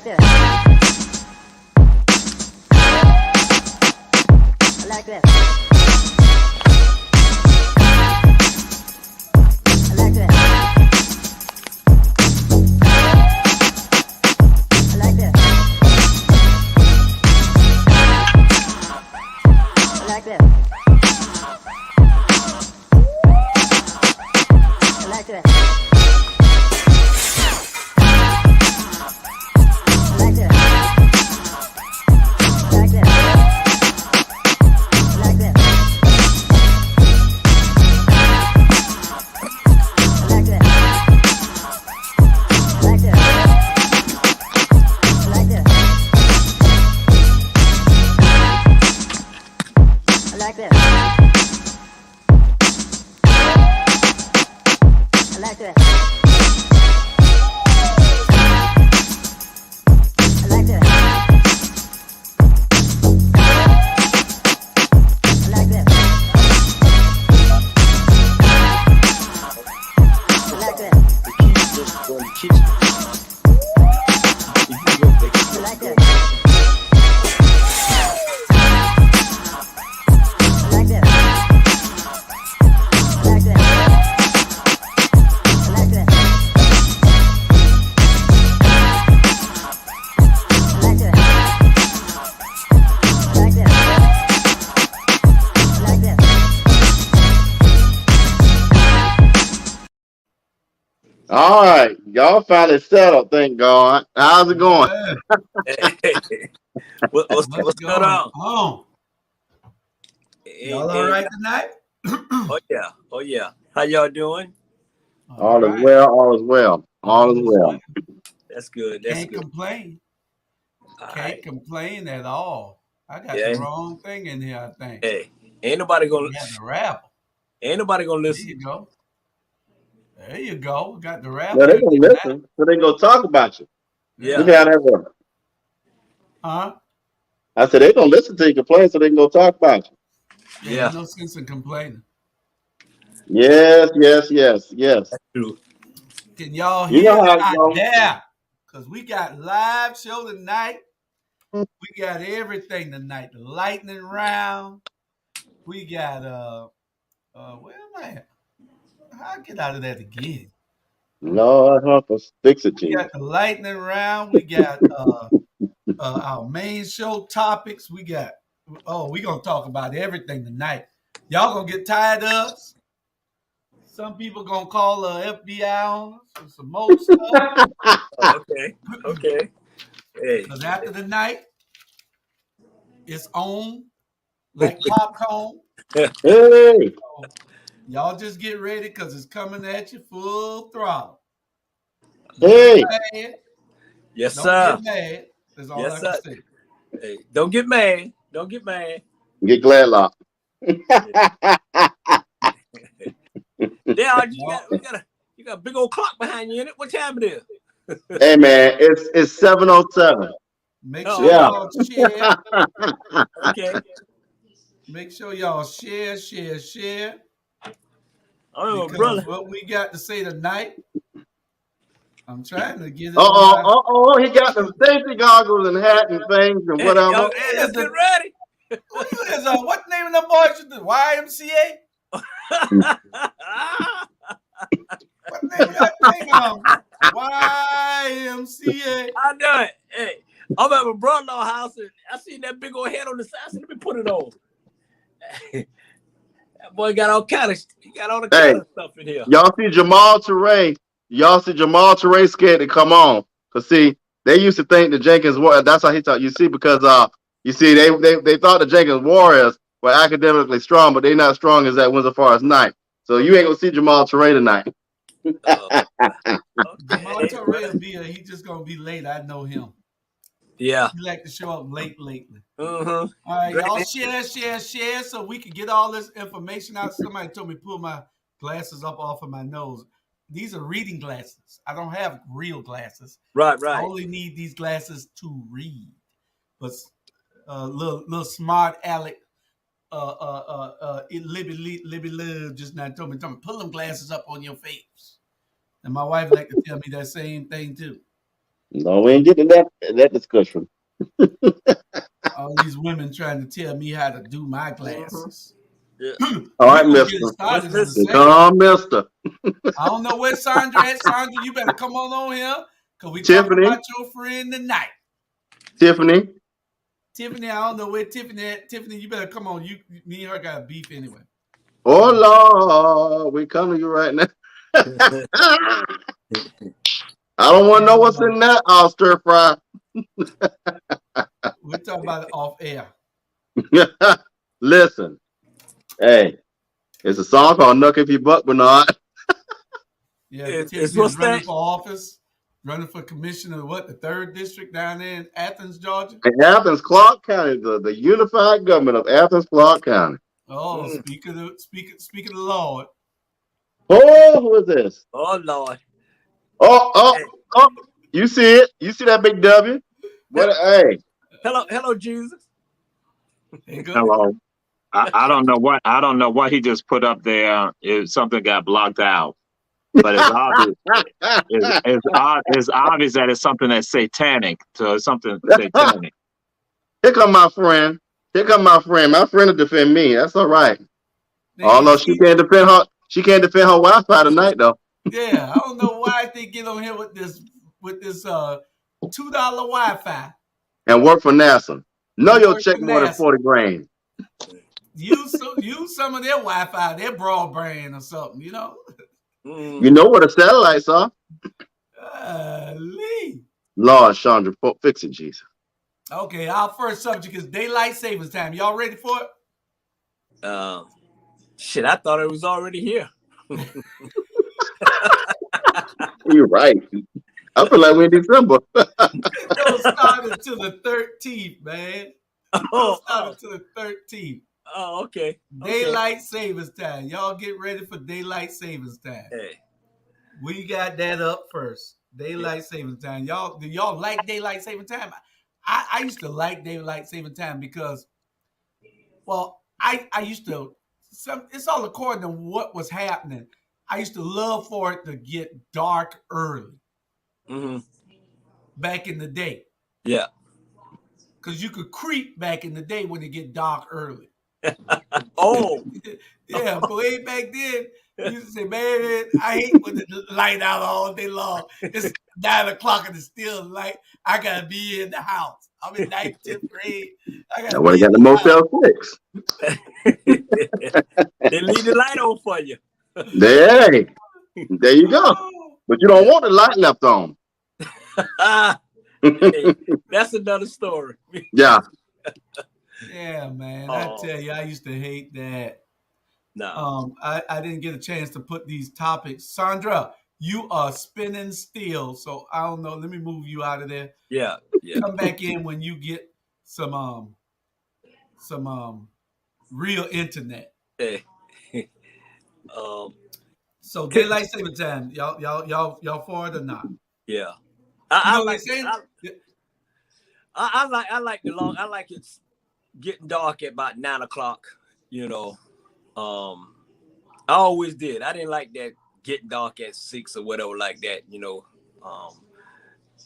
like this. I like this. I like this. I like this. I like this. I like this. All right, y'all finally settled. Thank God. How's it going? Hey, what's going on? Y'all all right tonight? Oh yeah. How y'all doing? All is well. All is well. All is well. That's good. Can't complain. Can't complain at all. I got the wrong thing in here, I think. Hey, ain't nobody gonna the Rabble. Ain't nobody gonna listen. There you go. There you go. Got the Rabble. Well, they're gonna listen, so they gonna talk about you. Yeah. You had that one. Huh? I said they're gonna listen to you complain, so they can go talk about you. Yeah. There's no sense in complaining. Yes. That's true. Can y'all hear out there? Because we got live show tonight. We got everything tonight. The lightning round. We got where am I at? How I get out of that again? Lord help us, fix it to you. We got the lightning round. We got our main show topics. We got we're gonna talk about everything tonight. Y'all gonna get tired of us. Some people gonna call the FBI on us for some more stuff. Okay. Hey. Because after the night, it's on like popcorn. Hey. So y'all just get ready because it's coming at you full throttle. Hey. Yes, don't sir. Get mad. That's all I can say. Hey, don't get mad. Don't get mad. Get Gladlock. Yeah, you got a big old clock behind you in it. What time it is? Hey man, it's 7:07. Make sure y'all share. Okay. Make sure y'all share. Oh, because brother. what we got to say tonight, I'm trying to get it. He got the safety goggles and hat and things and whatever. Hey, let's get ready. What name of the boys is the YMCA? What name of that thing? YMCA. I know it. Hey, I'm at my brother-in-law's house and I seen that big old head on the side. I said, let me put it on. That boy got all kind of stuff in here. Y'all see Jamal Touré. Scared to come on. Cause see, they used to think the Jenkins Warriors. That's how he talked. You see, because they thought the Jenkins Warriors were academically strong, but they're not strong as that Windsor Forest Knight. So you ain't gonna see Jamal Touré tonight. Jamal Touré will be here. He's just gonna be late. I know him. Yeah. He like to show up late lately. Uh-huh. All right, y'all share so we can get all this information out. Somebody told me to pull my glasses up off of my nose. These are reading glasses. I don't have real glasses. Right. I only need these glasses to read. But little smart Alec Libby Love just now told me, pull them glasses up on your face. And my wife like to tell me that same thing too. No, we ain't getting that discussion. All these women trying to tell me how to do my glasses. Yeah. All We're right, gonna get it mister. started in a Listen. second. Come, mister. I don't know where Sandra at. Sandra, you better come on here because we talking Tiffany. about your friend tonight. Tiffany. Tiffany, I don't know where Tiffany at. Tiffany, you better come on. Me and her got beef anyway. Oh, Lord. We come to you right now. I don't want to know what's in that stir fry. We're talking about it off air. Listen. Hey, it's a song called Nuck If You Buck Bernard. Yeah, It's Tiffany's what's running that? for office, running for commissioner of what, the 3rd district down there in Athens, Georgia? In Athens, Clark County, the unified government of Athens, Clark County. Oh, speak of the Lord. Oh, who is this? Oh Lord. Oh, Hey. you see it? You see that big W? What? Hey. Hello, Jesus. Hey, go. Hello. I don't know what he just put up there. If something got blocked out, but it's obvious. It's obvious that it's something that's satanic. So it's something satanic. Here come my friend. Here come my friend. My friend will defend me. That's all right. Although she can't defend her Wi-Fi tonight, though. Yeah, I don't know why they get on here with this $2 Wi-Fi. And work for NASA. Know your check more than 40 grand. Use some of their Wi-Fi, their broadband or something, you know. You know where the satellites are. Lee. Lord, Chandra, fix it, Jesus. Okay, our first subject is daylight savings time. Y'all ready for it? Shit, I thought it was already here. You're right. I feel like we're in December. Don't start until the 13th, man. Don't start until the 13th. Oh, okay. Daylight savings time. Y'all get ready for daylight savings time. Hey. We got that up first. Daylight savings time. Do y'all like daylight saving time? I used to like daylight saving time because, well, I used to. It's all according to what was happening. I used to love for it to get dark early. Back in the day. Yeah. Because you could creep back in the day when it get dark early. Oh. Yeah, but way back then, you used to say, man, I hate when the light out all day long. It's 9 o'clock and it's still light. I got to be in the house. I'm in 9th, 10th grade. I got to be got in the Motel 6. They leave the light on for you. There you go. But you don't want the light left on. Hey, that's another story. Yeah. Yeah, man. I tell you, I used to hate that. No. I didn't get a chance to put these topics. Sandra, you are spinning still, so I don't know. Let me move you out of there. Yeah. Come back in when you get some real internet. Hey. So daylight saving time, y'all for it or not? Yeah. I like the long. I like it getting dark at about 9 o'clock. You know, I always did. I didn't like that getting dark at 6 or whatever like that. You know,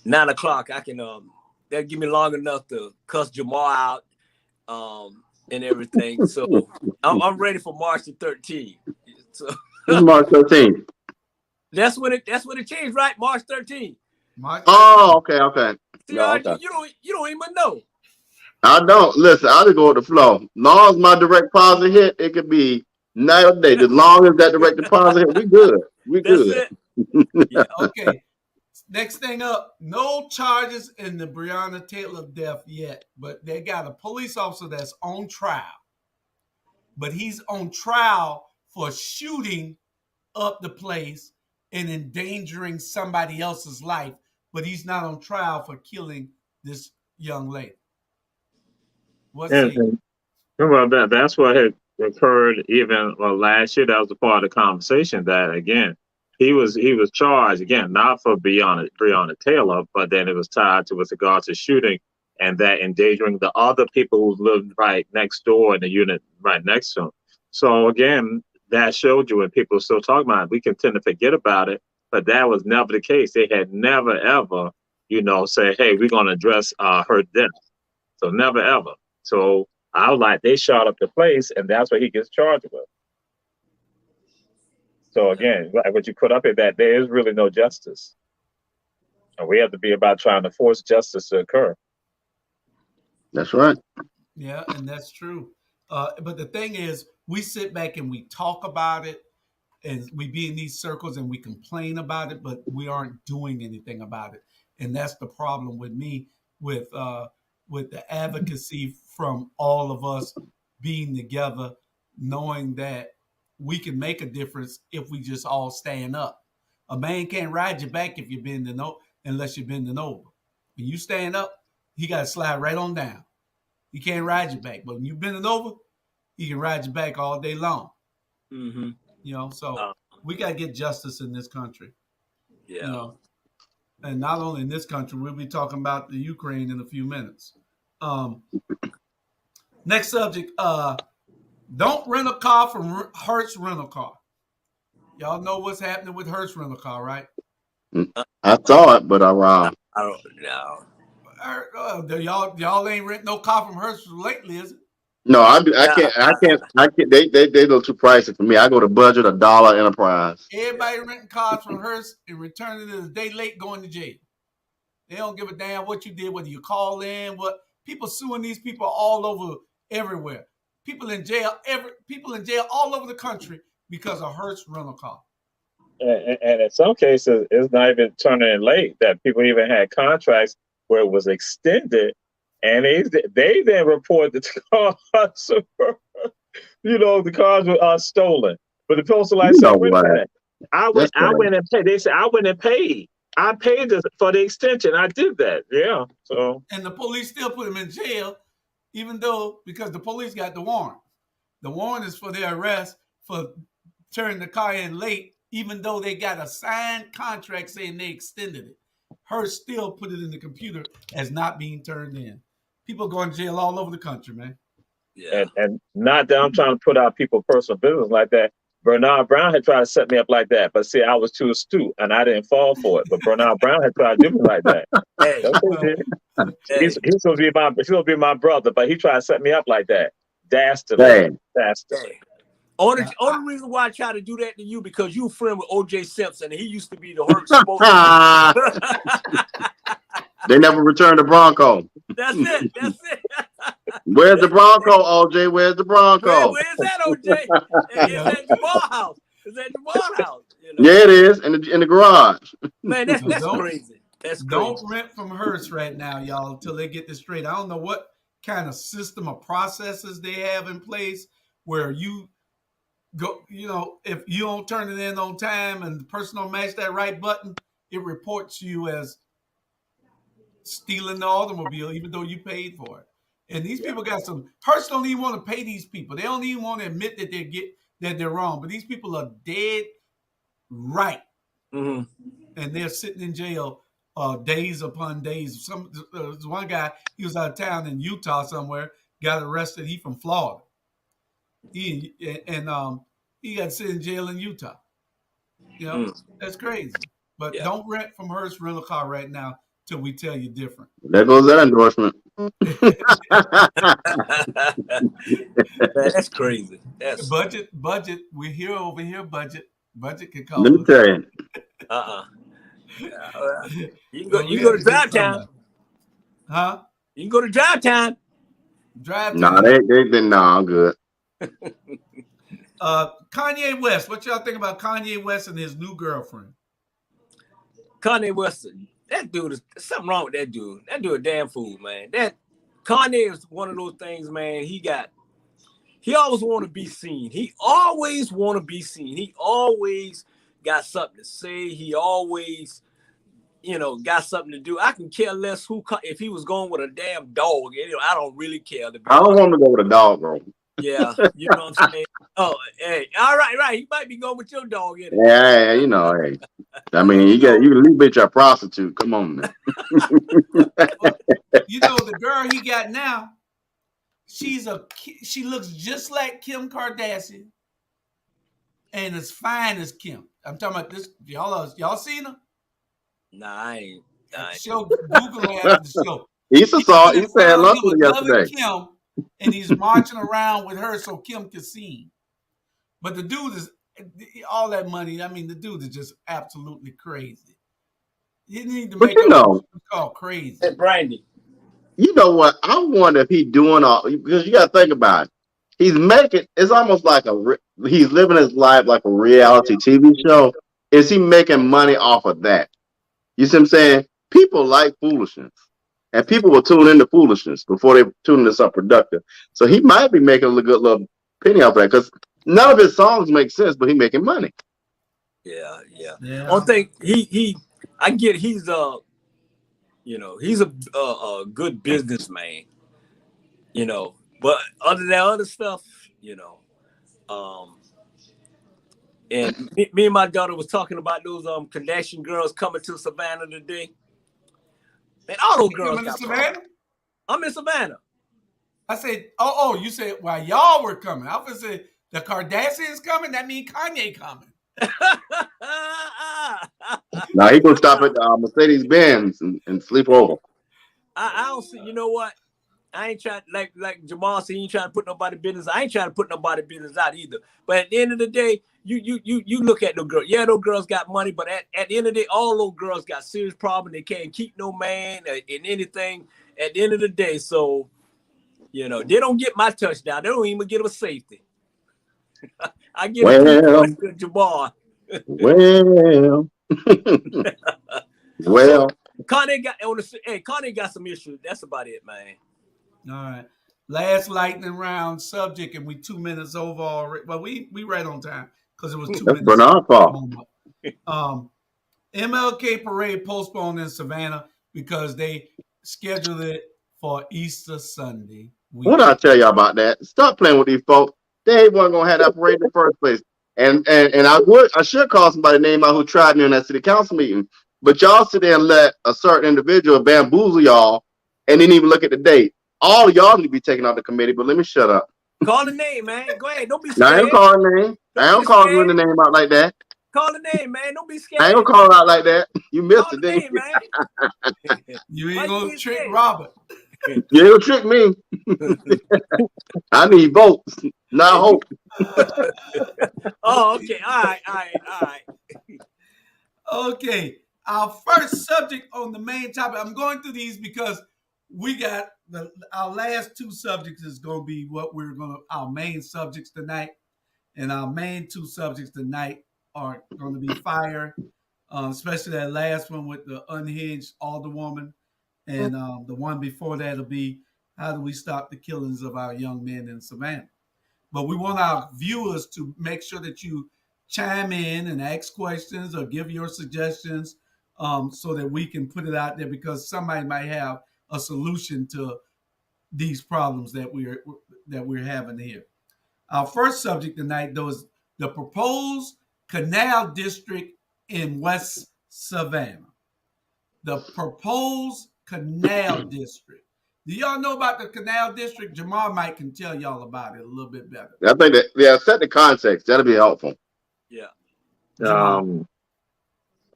9 o'clock. I can that give me long enough to cuss Jamal out, and everything. So I'm ready for March the 13th. So This is March 13th. That's when it changed, right? March 13th. Oh, okay. See, No, okay. You don't even know. I don't. Listen, I just go with the flow. Long as my direct deposit hit, it could be night or day. As long as that direct deposit hit, we good. That's it. Yeah, okay. Next thing up, no charges in the Breonna Taylor death yet, but they got a police officer that's on trial. But he's on trial for shooting up the place and endangering somebody else's life, but he's not on trial for killing this young lady. Well, that's what had occurred even last year. That was a part of the conversation that, again, he was charged, again, not for Breonna Taylor, but then it was tied to with regards to shooting and that endangering the other people who lived right next door in the unit right next to him. So again, that showed you, when people are still talking about it, we can tend to forget about it, but that was never the case. They had never, ever say, hey, we're going to address her death. So never ever. So I was like, they shot up the place, and that's what he gets charged with. So again, like what you put up in that, there is really no justice. And we have to be about trying to force justice to occur. That's right. Yeah, and that's true. But the thing is, we sit back and we talk about it, and we be in these circles and we complain about it, but we aren't doing anything about it. And that's the problem with me, with the advocacy from all of us being together, knowing that we can make a difference if we just all stand up. A man can't ride your back if you're bending over, unless you're bending over. When you stand up, he got to slide right on down. He can't ride your back, but when you're bending over, he can ride your back all day long. Mm-hmm. So we got to get justice in this country. Yeah. And not only in this country, we'll be talking about the Ukraine in a few minutes. Next subject, don't rent a car from Hertz Rental Car. Y'all know what's happening with Hertz Rental Car, right? I saw it, but I don't know. Y'all ain't rent no car from Hertz lately, is it? No, I can't. They look too pricey for me. I go to budget $1 enterprise. Everybody renting cars from Hertz and returning it a day late, going to jail. They don't give a damn what you did, whether you call in, what people suing these people all over everywhere. People in jail all over the country because of Hertz Rental Car. And in some cases, it's not even turning in late. That people even had contracts where it was extended, and they then report that the cars, the cars were stolen. But the postal light said, "Wait a minute, I went and paid." They said, "I went and paid. I paid for the extension. I did that." Yeah. So. And the police still put him in jail, because the police got the warrant. The warrant is for their arrest for turning the car in late, even though they got a signed contract saying they extended it. Hertz still put it in the computer as not being turned in. People going to jail all over the country, man. Yeah. And not that I'm trying to put out people's personal business like that. Bernard Brown had tried to set me up like that, but see, I was too astute and I didn't fall for it. But Bernard Brown had tried to do me like that. He's supposed to be my brother, but he tried to set me up like that. Dastardly. Only reason why I try to do that to you because you friend with O.J. Simpson and he used to be the Hertz spokesman. They never returned the Bronco. That's it. Where's the Bronco, OJ? Where's the Bronco? Where's that, OJ? It's at the bar house. Yeah, it is in the garage. Man, that's crazy. That's crazy. Don't rent from Hertz right now, y'all, until they get this straight. I don't know what kind of system or processes they have in place where you go, if you don't turn it in on time and the person don't match that right button, it reports you as stealing the automobile, even though you paid for it. And these people got some. Hertz don't even want to pay these people. They don't even want to admit that they're wrong. But these people are dead right, and they're sitting in jail days upon days. One guy, he was out of town in Utah somewhere, got arrested. He from Florida. He got to sit in jail in Utah. That's crazy. But don't rent from Hertz Rental Car right now till we tell you different. There goes that endorsement. That's crazy. Budget. We're here over here. Budget can call. Let me tell you. You can go to Drive Town. Huh? You can go to Drive Town. No, I'm good. Kanye West. What y'all think about Kanye West and his new girlfriend? Kanye West, that dude is something wrong with that dude. That dude a damn fool, man. That Kanye is one of those things, man. He always want to be seen. He always want to be seen. He always got something to say. He always, got something to do. I can care less if he was going with a damn dog. I don't really care. I don't want to go with a dog, bro. Yeah, you know what I'm saying? Oh, hey, all right. You might be going with your dog in it. Yeah, hey. I mean, you can leave bitch a prostitute. Come on, man. The girl he got now, she looks just like Kim Kardashian, and as fine as Kim. I'm talking about this. Y'all seen her? Nah, I ain't. Show Google has the show. He saw. He He said found him London another yesterday. Kim, and he's marching around with her so Kim can see him. But the dude is all that money. I mean, the dude is just absolutely crazy. He need to But make you up know, what's called crazy. Hey, Brandy. you know what? I wonder if he's doing all, because you got to think about it. He's making, it's almost like he's living his life like a reality TV show. Is he making money off of that? You see what I'm saying? People like foolishness, and people will tune into foolishness before they tune into something productive. So he might be making a good little penny off that, because none of his songs make sense, but he's making money. Yeah. Yeah. One thing I get he's he's a good businessman, but other than that other stuff, and me and my daughter was talking about those Kardashian girls coming to Savannah today. Man, all those girls got Savannah? I'm in Savannah. I said, you said while y'all were coming. I was say the Kardashians coming. That means Kanye coming. Now he gonna stop at Mercedes Benz and sleep over. I don't see. You know what? I ain't trying like Jamal said. He ain't trying to put nobody business. I ain't trying to put nobody business out either. But at the end of the day, you look at those girls. Yeah, those girls got money, but at the end of the day, all those girls got serious problems. They can't keep no man in anything. At the end of the day, so they don't get my touchdown. They don't even get a safety. I get a to Jamal. Well. Well. Kanye got some issues. That's about it, man. All right. Last lightning round subject, and we 2 minutes over already. Well, we right on time because it was 2 minutes. Bernard fault. MLK parade postponed in Savannah because they scheduled it for Easter Sunday. What I tell y'all about that? Stop playing with these folks. They weren't gonna have that parade in the first place. And I should call somebody name out who tried me in that city council meeting. But y'all sit there and let a certain individual bamboozle y'all and didn't even look at the date. All of y'all need to be taken out the committee, but let me shut up. Call the name, man. Go ahead. Don't be scared. Now, I ain't calling the name. I don't call you the name out like that. Call the name, man. Don't be scared. I ain't gonna call it out like that. You missed it, didn't you? Man. You ain't gonna trick Robert. You ain't gonna trick me. I need votes, not hope. Oh, okay. All right. Okay. Our first subject on the main topic. I'm going through these because we got our last two subjects is going to be what our main subjects tonight. And our main two subjects tonight are going to be fire, especially that last one with the unhinged alderwoman. And the one before that will be how do we stop the killings of our young men in Savannah? But we want our viewers to make sure that you chime in and ask questions or give your suggestions so that we can put it out there because somebody might have a solution to these problems that we're having here. Our first subject tonight, though, is the proposed canal district in West Savannah. The proposed canal district. Do y'all know about the canal district? Jamal Mike can tell y'all about it a little bit better. I think that, set the context. That'll be helpful. Yeah.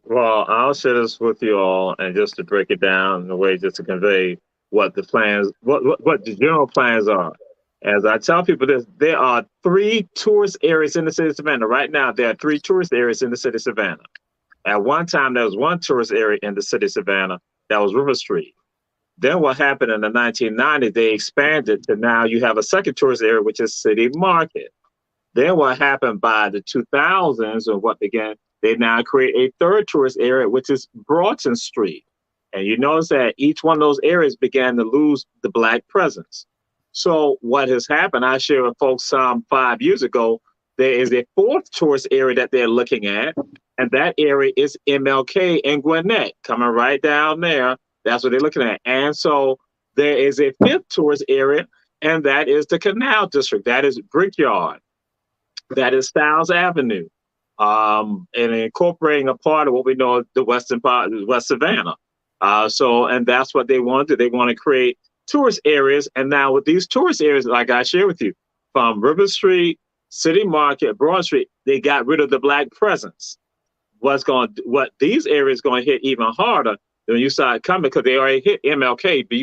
Well, I'll share this with you all, and just to break it down in a way, just to convey what the plans, what the general plans are. As I tell people this, there are 3 tourist areas in the city of Savannah. Right now, there are 3 tourist areas in the city of Savannah. At one time, there was 1 tourist area in the city of Savannah. That was River Street. Then what happened in the 1990s, they expanded to now you have a second tourist area, which is City Market. Then what happened by the 2000s or what began, they now create a third tourist area, which is Broughton Street. And you notice that each one of those areas began to lose the Black presence. So what has happened, I shared with folks some 5 years ago, there is a 4th tourist area that they're looking at, and that area is MLK and Gwinnett, coming right down there. That's what they're looking at. And so there is a 5th tourist area, and that is the Canal District. That is Brickyard. That is Styles Avenue. And incorporating a part of what we know the western part, West Savannah. And that's what they want to do. They want to create tourist areas. And now with these tourist areas, like I shared with you, from River Street, City Market, Broad Street, they got rid of the Black presence. What these areas going to hit even harder When you saw it coming, because they already hit MLK, but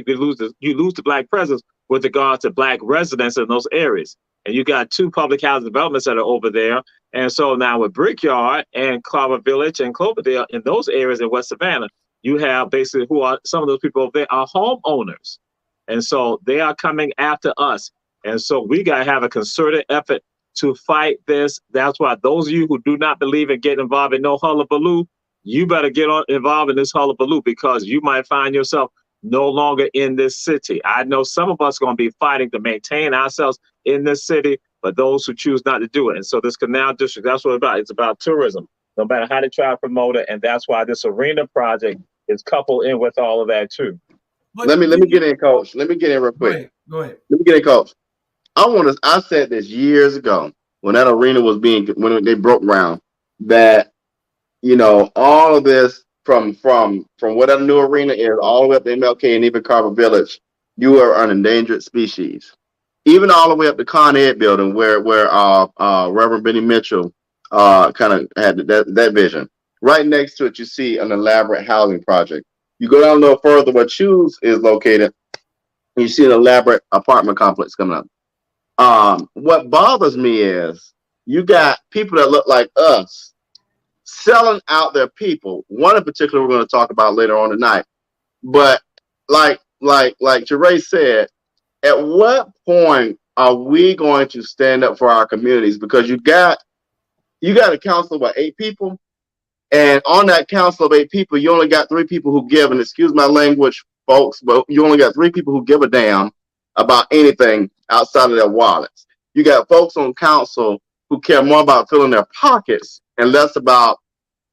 you lose the black presence with regard to black residents in those areas. And you got 2 public housing developments that are over there. And so now with Brickyard and Clover Village and Cloverdale in those areas in West Savannah, you have basically who are some of those people over there are homeowners. And so they are coming after us. And so we got to have a concerted effort to fight this. That's why those of you who do not believe in getting involved in no hullabaloo, you better get involved in this hullabaloo, because you might find yourself no longer in this city. I know some of us are going to be fighting to maintain ourselves in this city, but those who choose not to do it. And so this canal district, that's what it's about. It's about tourism, no matter how they try to promote it. And that's why this arena project is coupled in with all of that too. But let me get in, Coach. Let me get in real quick. Go ahead. Let me get in, Coach. I said this years ago when that arena was when they broke ground, that, you know, all of this from whatever new arena is all the way up to MLK and even Carver Village, you are an endangered species. Even all the way up to Con Ed building where Reverend Benny Mitchell kind of had that vision. Right next to it, you see an elaborate housing project. You go down a little further where Choose is located, and you see an elaborate apartment complex coming up. What bothers me is you got people that look like us selling out their people. One in particular we're going to talk about later on tonight. But like Jeray said, at what point are we going to stand up for our communities? Because you got a council of 8 people, and on that council of 8 people, you only got 3 people who give, and excuse my language, folks, but you only got 3 people who give a damn about anything outside of their wallets. You got folks on council who care more about filling their pockets and less about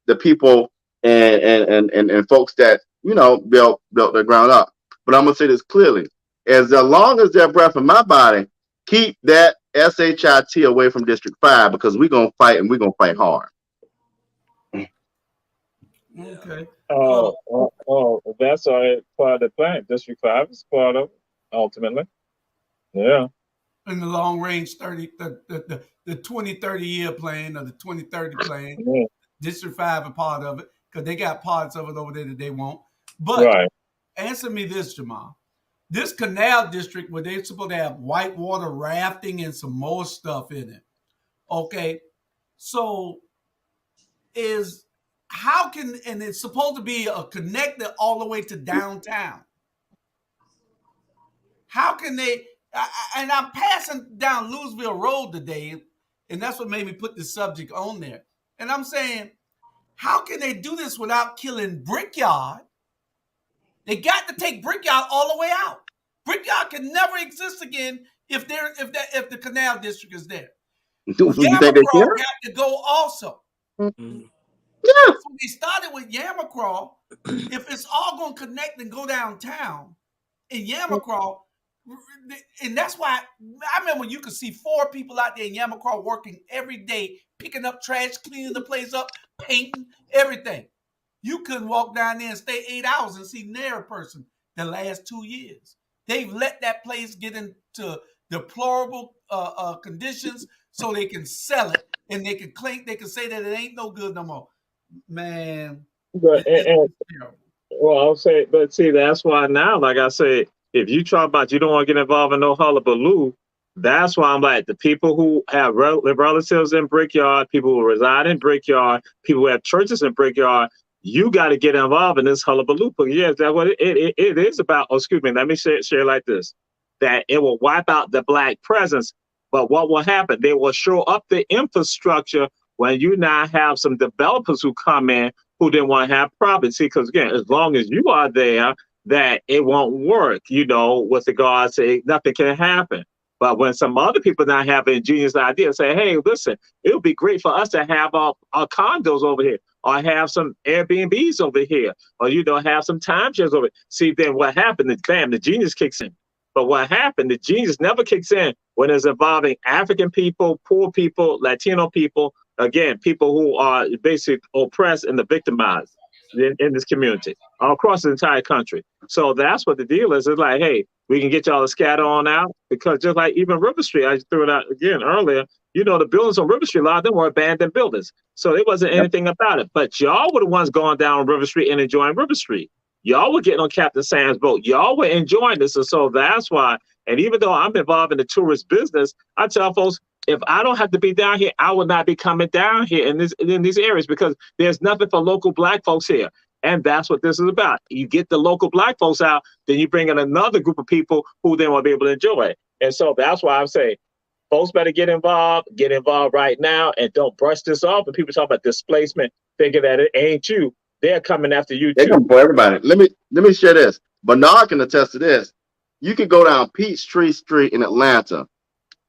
the people and folks that, you know, built their ground up. But I'm gonna say this clearly: as long as there's breath in my body, keep that SHIT away from District 5, because we're gonna fight, and we're gonna fight hard. Okay. That's all part of the plan. District 5 is part of it, ultimately. Yeah. In the long range 30, the 20-30 year plan, or the 2030 plan, Yeah. District 5 a part of it, because they got parts of it over there that they won't. But answer me this, Jamal. This canal district where they're supposed to have whitewater rafting and some more stuff in it. Okay. So and it's supposed to be a connector all the way to downtown. How can they, and I'm passing down Louisville Road today, and that's what made me put this subject on there. And I'm saying, how can they do this without killing Brickyard? They got to take Brickyard all the way out. Brickyard can never exist again if the canal district is there. Yamacraw got to go also. Mm-hmm. Yeah. So they started with Yamacraw. If it's all going to connect and go downtown in Yamacraw, and that's why I remember you could see 4 people out there in Yamacraw working every day, picking up trash, cleaning the place up, painting, everything. You couldn't walk down there and stay 8 hours and see near a person the last 2 years. They've let that place get into deplorable conditions so they can sell it, and they can say that it ain't no good no more. Man. But I'll say, but see, that's why now, like I said, if you talk about you don't want to get involved in no hullabaloo, that's why I'm like, the people who have relatives in Brickyard, people who reside in Brickyard, people who have churches in Brickyard, you got to get involved in this hullabaloo. But yes, that's what it is about. Oh, excuse me, let me share like this, that it will wipe out the black presence. But what will happen? They will show up the infrastructure when you now have some developers who come in who didn't want to have property. See, because again, as long as you are there, that it won't work, you know, with regards to nothing can happen. But when some other people now have an ingenious idea, say, hey, listen, it would be great for us to have our condos over here, or have some Airbnbs over here, or, you know, have some timeshares over here. See, then what happened is, bam, the genius kicks in. But what happened, the genius never kicks in when it's involving African people, poor people, Latino people, again, people who are basically oppressed and the victimized in this community all across the entire country. So that's what the deal is. It's like, hey, we can get y'all to scatter on out, because just like even River Street, I threw it out again earlier, you know, the buildings on River Street, a lot of them were abandoned buildings. So there wasn't anything about it. But y'all were the ones going down River Street and enjoying River Street. Y'all were getting on Captain Sam's boat. Y'all were enjoying this. And so that's why, and even though I'm involved in the tourist business, I tell folks, if I don't have to be down here, I will not be coming down here in these areas because there's nothing for local Black folks here. And that's what this is about. You get the local Black folks out, then you bring in another group of people who then will be able to enjoy it. And so that's why I'm saying, folks better get involved right now, and don't brush this off. And people talk about displacement, thinking that it ain't you. They're coming after you They're too. coming for everybody. Let me share this. Bernard can attest to this. You can go down Peachtree Street in Atlanta,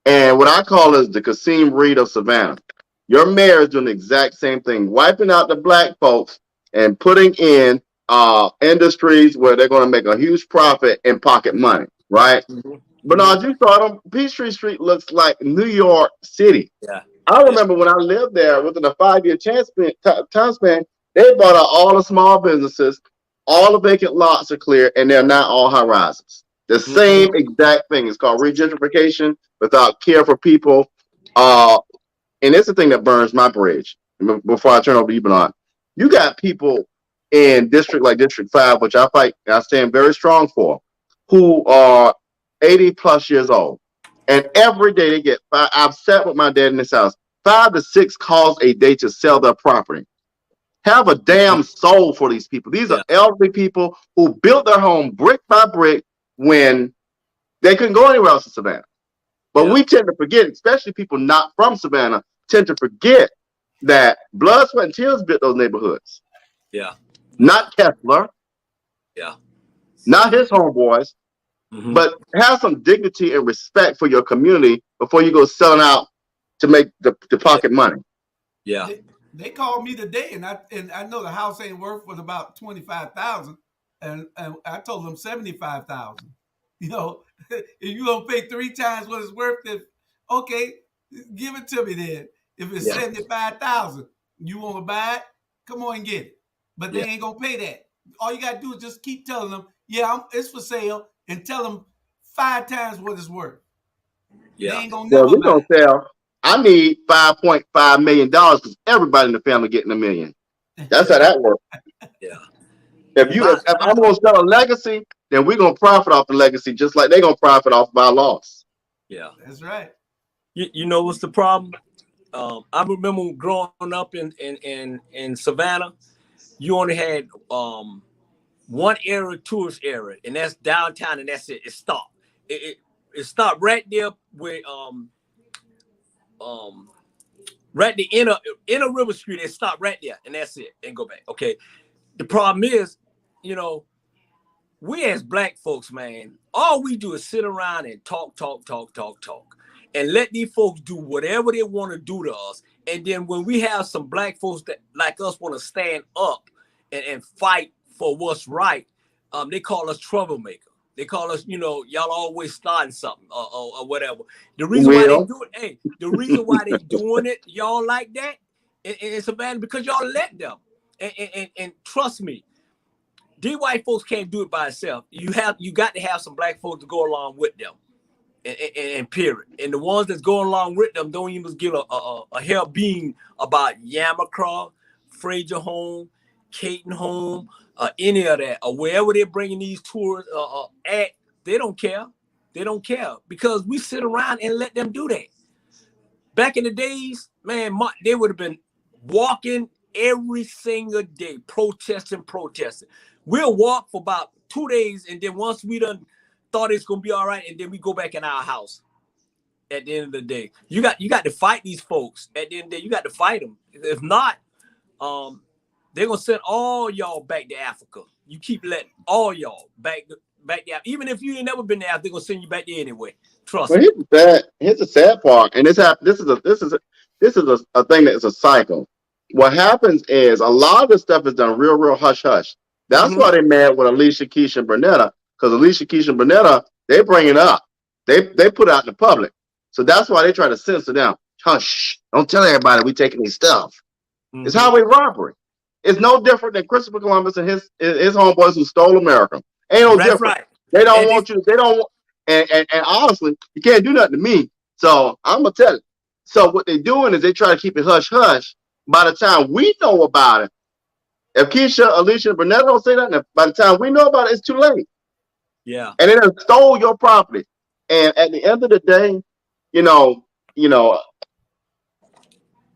and what I call is the Kasim Reed of Savannah. Your mayor is doing the exact same thing, wiping out the Black folks and putting in industries where they're going to make a huge profit and pocket money, right? Mm-hmm. Bernard, you saw them. Peachtree Street looks like New York City. Yeah. I remember when I lived there within a 5-year time span, they bought out all the small businesses, all the vacant lots are clear, and they're not all high rises. The same exact thing. It's called regentrification without care for people. And it's the thing that burns my bridge. Before I turn over to you, Bernard, you got people in district like District 5, which I fight and I stand very strong for, who are 80 plus years old. And every day they get I've sat with my dad in this house, 5 to 6 calls a day to sell their property. Have a damn soul for these people. These are elderly people who built their home brick by brick when they couldn't go anywhere else in Savannah. But we tend to forget, especially people not from Savannah, tend to forget that blood, sweat, and tears built those neighborhoods. Yeah. Not Kessler. Yeah. Not his homeboys. Mm-hmm. But have some dignity and respect for your community before you go selling out to make the pocket money. Yeah. They called me today, and I know the house ain't worth was about $25,000, and I told them $75,000. You know, if you gonna pay 3 times what it's worth, then okay, give it to me then. If it's $75,000, you want to buy it? Come on and get it. But they ain't gonna pay that. All you gotta do is just keep telling them, it's for sale, and tell them 5 times what it's worth. Yeah. They ain't gonna never we're gonna sell. I need $5.5 million because everybody in the family getting $1 million. That's how that works. Yeah. If I'm gonna sell a legacy, then we're gonna profit off the legacy just like they're gonna profit off of our loss. Yeah, that's right. You know what's the problem? I remember growing up in Savannah, you only had one area, tourist area, and that's downtown, and that's it. It stopped. It stopped right there with right the inner River Street. It stopped right there, and that's it, and go back. Okay. The problem is, we as Black folks, man, all we do is sit around and talk, and let these folks do whatever they want to do to us. And then when we have some Black folks that like us want to stand up and fight for what's right, they call us troublemaker. They call us, y'all always starting something or whatever. The reason why they do it, the reason why they doing it, y'all like that, it's a man because y'all let them. And trust me, these white folks can't do it by itself. You got to have some Black folks to go along with them. And period. And the ones that's going along with them don't even give a hell bean about Yamacraw, Fraser home, Caton home, any of that, or wherever they're bringing these tours at. They don't care. They don't care because we sit around and let them do that. Back in the days, man, they would have been walking every single day, protesting. We'll walk for about 2 days, and then once we done thought it's gonna be all right, and then we go back in our house. At the end of the day, you got to fight these folks. At the end of the day, you got to fight them. If not, they're gonna send all y'all back to Africa. You keep letting all y'all back there. Even if you ain't never been there, they're gonna send you back there anyway. Trust me. Here's the sad part, and this is a thing that is a cycle. What happens is a lot of this stuff is done real hush hush. That's why they mad with Alicia Keys and Bernetta, because Alicia Keys and Bernetta, they bring it up. They put it out in the public. So that's why they try to censor them. Hush, don't tell everybody we taking these stuff. It's highway robbery. It's no different than Christopher Columbus and his homeboys who stole America. Ain't no different. Right. They don't want you. They don't want. And honestly, you can't do nothing to me. So I'm gonna tell you. So what they're doing is they try to keep it hush hush. By the time we know about it, If Keisha, Alicia, and Burnett don't say that, by the time we know about it, it's too late. Yeah. And it has stole your property. And at the end of the day, you know,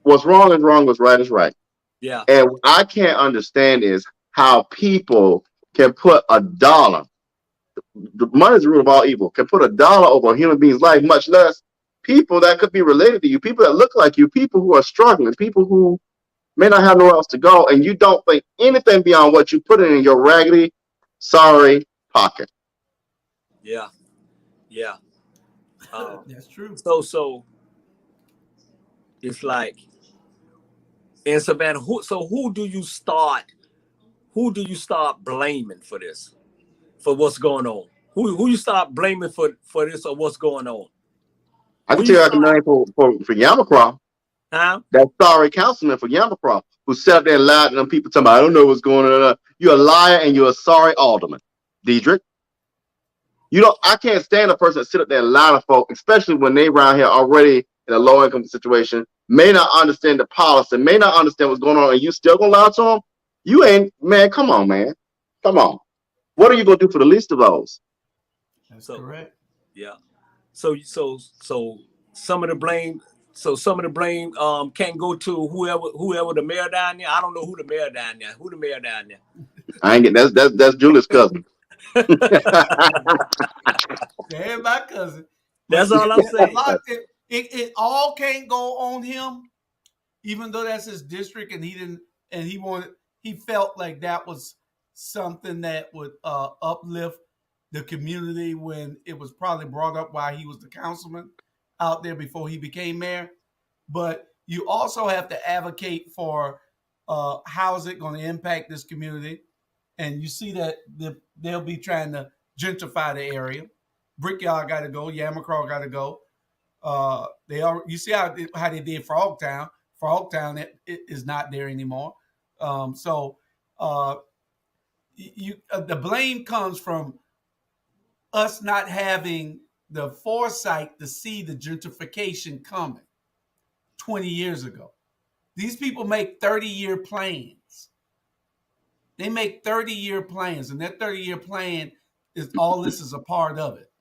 what's wrong is wrong, what's right is right. Yeah. And what I can't understand is how people can put a dollar, the money is the root of all evil, can put a dollar over a human being's life, much less people that could be related to you, people that look like you, people who are struggling, people who may not have nowhere else to go, and you don't think anything beyond what you put in your raggedy, sorry pocket. Yeah. Yeah. That's true. So it's like in Savannah, who do you start blaming for this, for what's going on? Who you start blaming for this or what's going on? I can tell you I can name for Yamacraw. Huh? That sorry councilman for Yamacraw who sat up there and lied to them people talking about, I don't know what's going on. You're a liar and you're a sorry alderman, Diedrich. I can't stand a person that sit up there and lie to folk, especially when they around here already in a low income situation, may not understand the policy, may not understand what's going on, and you still gonna lie to them? You ain't, man, come on, man. Come on. What are you gonna do for the least of those? That's correct. Yeah. So some of the blame can't go to whoever the mayor down there. I don't know who the mayor down there. Who the mayor down there? I ain't get that's Julius' cousin. That's my cousin. That's all I'm saying. It all can't go on him, even though that's his district, and he felt like that was something that would uplift the community when it was probably brought up while he was the councilman out there before he became mayor. But you also have to advocate for how is it going to impact this community. And you see that they'll be trying to gentrify the area. Brickyard got to go. Yamacraw got to go. You see how they did Frogtown. Frogtown it is not there anymore. The blame comes from us not having the foresight to see the gentrification coming 20 years ago. These people make 30-year plans. They make 30-year plans, and that 30-year plan is all this is a part of it.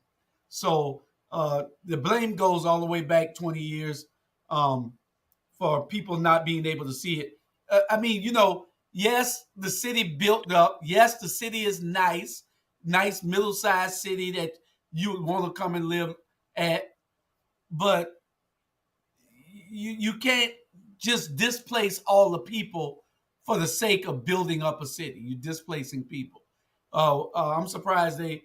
So the blame goes all the way back 20 years for people not being able to see it. Yes, the city built up. Yes, the city is nice middle-sized city that you would want to come and live at. But you can't just displace all the people for the sake of building up a city. You're displacing people. I'm surprised they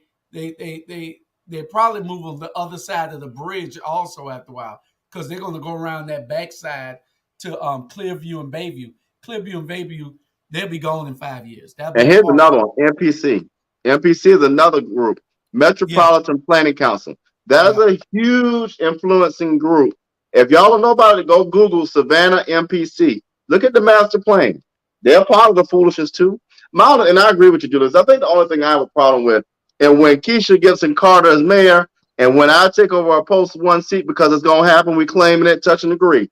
probably move on the other side of the bridge also after a while, because they're going to go around that backside to Clearview and Bayview. Clearview and Bayview, they'll be gone in 5 years. And here's another one, MPC. MPC is another group, Metropolitan Planning Council. That's a huge influencing group. If y'all don't know about it, go Google Savannah MPC. Look at the master plan. They're part of the foolishness too. And I agree with you, Julius. I think the only thing I have a problem with, and when Keisha Gibson Carter is mayor, and when I take over a post one seat, because it's going to happen, we claiming it, touch and agree.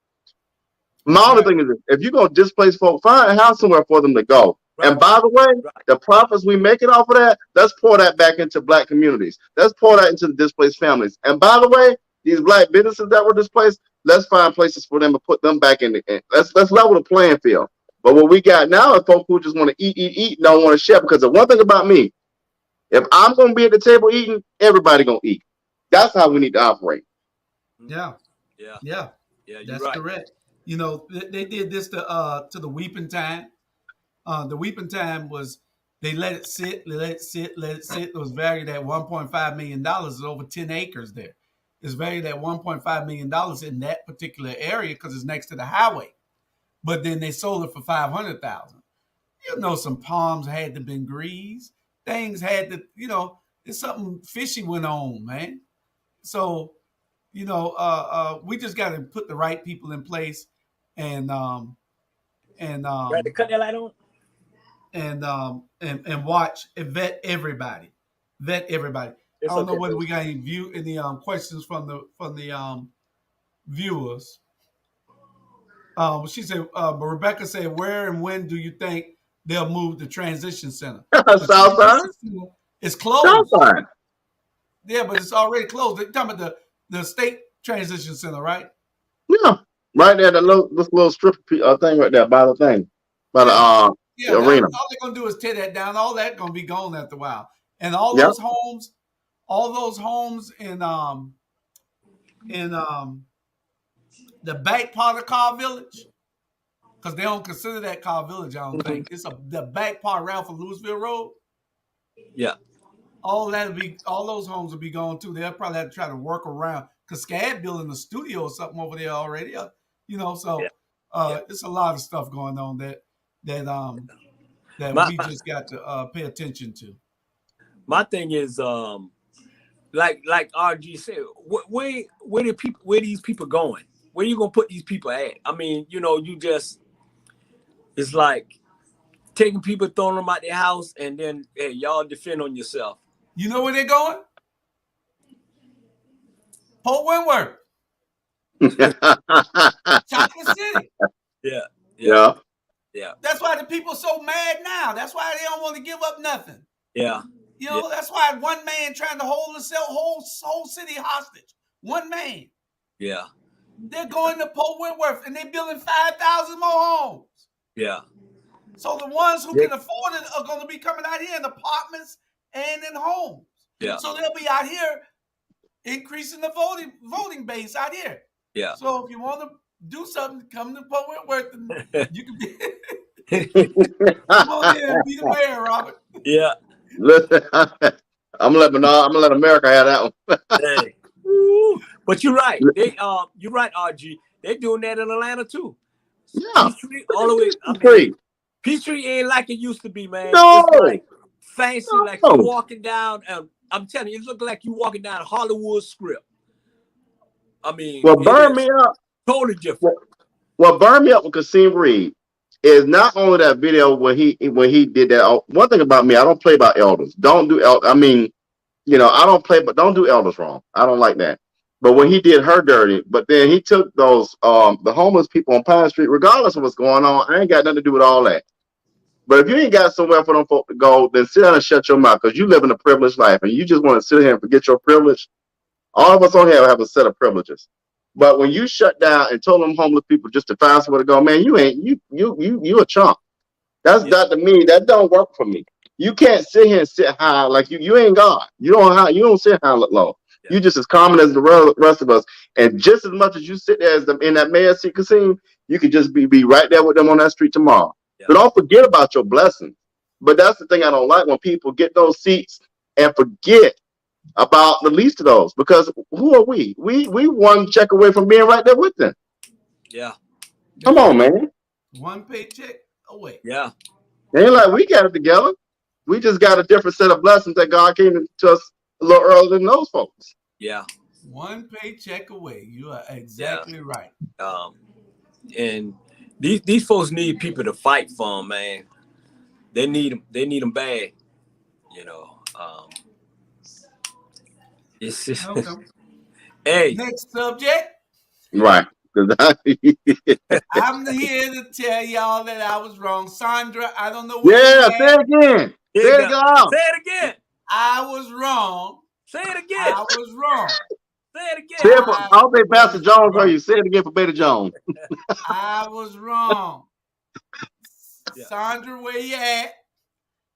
My only thing is, if you're going to displace folk, find a house somewhere for them to go. Right. And by the way, the profits we making off of that, let's pour that back into black communities. Let's pour that into the displaced families. And by the way, these black businesses that were displaced, let's find places for them to put them back in. Let's level the playing field. But what we got now is folks who just want to eat, don't want to share. Because the one thing about me, if I'm going to be at the table eating, everybody going to eat. That's how we need to operate. Yeah. That's right. Correct. They did this to the Weeping Time. The Weeping Time was, they let it sit. It was valued at $1.5 million. It's over 10 acres there. It's valued at $1.5 million in that particular area because it's next to the highway. But then they sold it for $500,000. Some palms had to been greased. Things had to, there's something fishy went on, man. So, we just got to put the right people in place and right, to cut that light on. And watch and vet everybody. I don't know whether we got any questions from the viewers. She said, Rebecca said, where and when do you think they'll move the transition center. Southside. It's closed. Southside. Yeah, but it's already closed. They're talking about the state transition center, right? Yeah, right there, this little strip thing right there by the thing, by the arena. All they're gonna do is tear that down. All that gonna be gone after a while. And all Yep. those homes in the back part of Carr Village, because they don't consider that Carr Village. I don't think it's the back part around from Louisville Road. Yeah. All those homes will be gone too. They'll probably have to try to work around because SCAD building a studio or something over there already. So it's a lot of stuff going on that we just got to pay attention to. My thing is, like RG said, where these people going? Where you gonna put these people at? I mean, it's like taking people, throwing them out their house, and then hey, y'all defend on yourself. You know where they're going? Port Wentworth. Chocolate City. Yeah. That's why the people are so mad now. That's why they don't want to give up nothing. Yeah. That's why one man trying to hold the whole city hostage. One man. Yeah. They're going to Port Wentworth and they're building 5,000 more homes. Yeah. So the ones who can afford it are going to be coming out here in apartments and in homes. Yeah. So they'll be out here increasing the voting base out here. Yeah. So if you want to do something, come to Port Wentworth and you can be come on in and be the mayor, Robert. Yeah. Listen, I'm gonna let America have that one. Hey. But you're right. You're right, RG. They're doing that in Atlanta too. Yeah. Peachtree, all the way. Peachtree ain't like it used to be, man. No. It's like fancy, like you're walking down. I'm telling you, it looked like you walking down Hollywood Script. I mean, burn me up. Totally different. What burned me up with Kasim Reed is not only that video when he did that. One thing about me, I don't play by elders. Don't do I mean, I don't play, but don't do elders wrong. I don't like that. But when he did her dirty, but then he took those the homeless people on Pine Street, regardless of what's going on, I ain't got nothing to do with all that. But if you ain't got somewhere for them folk to go, then sit down and shut your mouth because you live in a privileged life and you just want to sit here and forget your privilege. All of us on here have a set of privileges. But when you shut down and told them homeless people just to find somewhere to go, man, you a chump. That's not to me. That don't work for me. You can't sit here and sit high like you ain't God. You don't sit high and look low. Yeah. You just as common as the rest of us. And just as much as you sit there as them in that mayor's seat casino, you could just be right there with them on that street tomorrow. Yeah. So don't forget about your blessings. But that's the thing I don't like when people get those seats and forget about the least of those, because who are we? We one check away from being right there with them. Yeah. Come on, man. One paycheck away. Yeah. Ain't like we got it together. We just got a different set of blessings that God came to us a little earlier than those folks. Yeah. One paycheck away. You are exactly right. And these folks need people to fight for them, man. They need them bad. It's just, hey. Next subject. Right. I'm here to tell y'all that I was wrong. Sandra, I don't know what say it again. Say it again. I was wrong. Say it again. I was wrong. Say it again. I'll say Pastor Jones for you. Say it again for Beta Jones. I was wrong. Yeah. Sandra, where you at?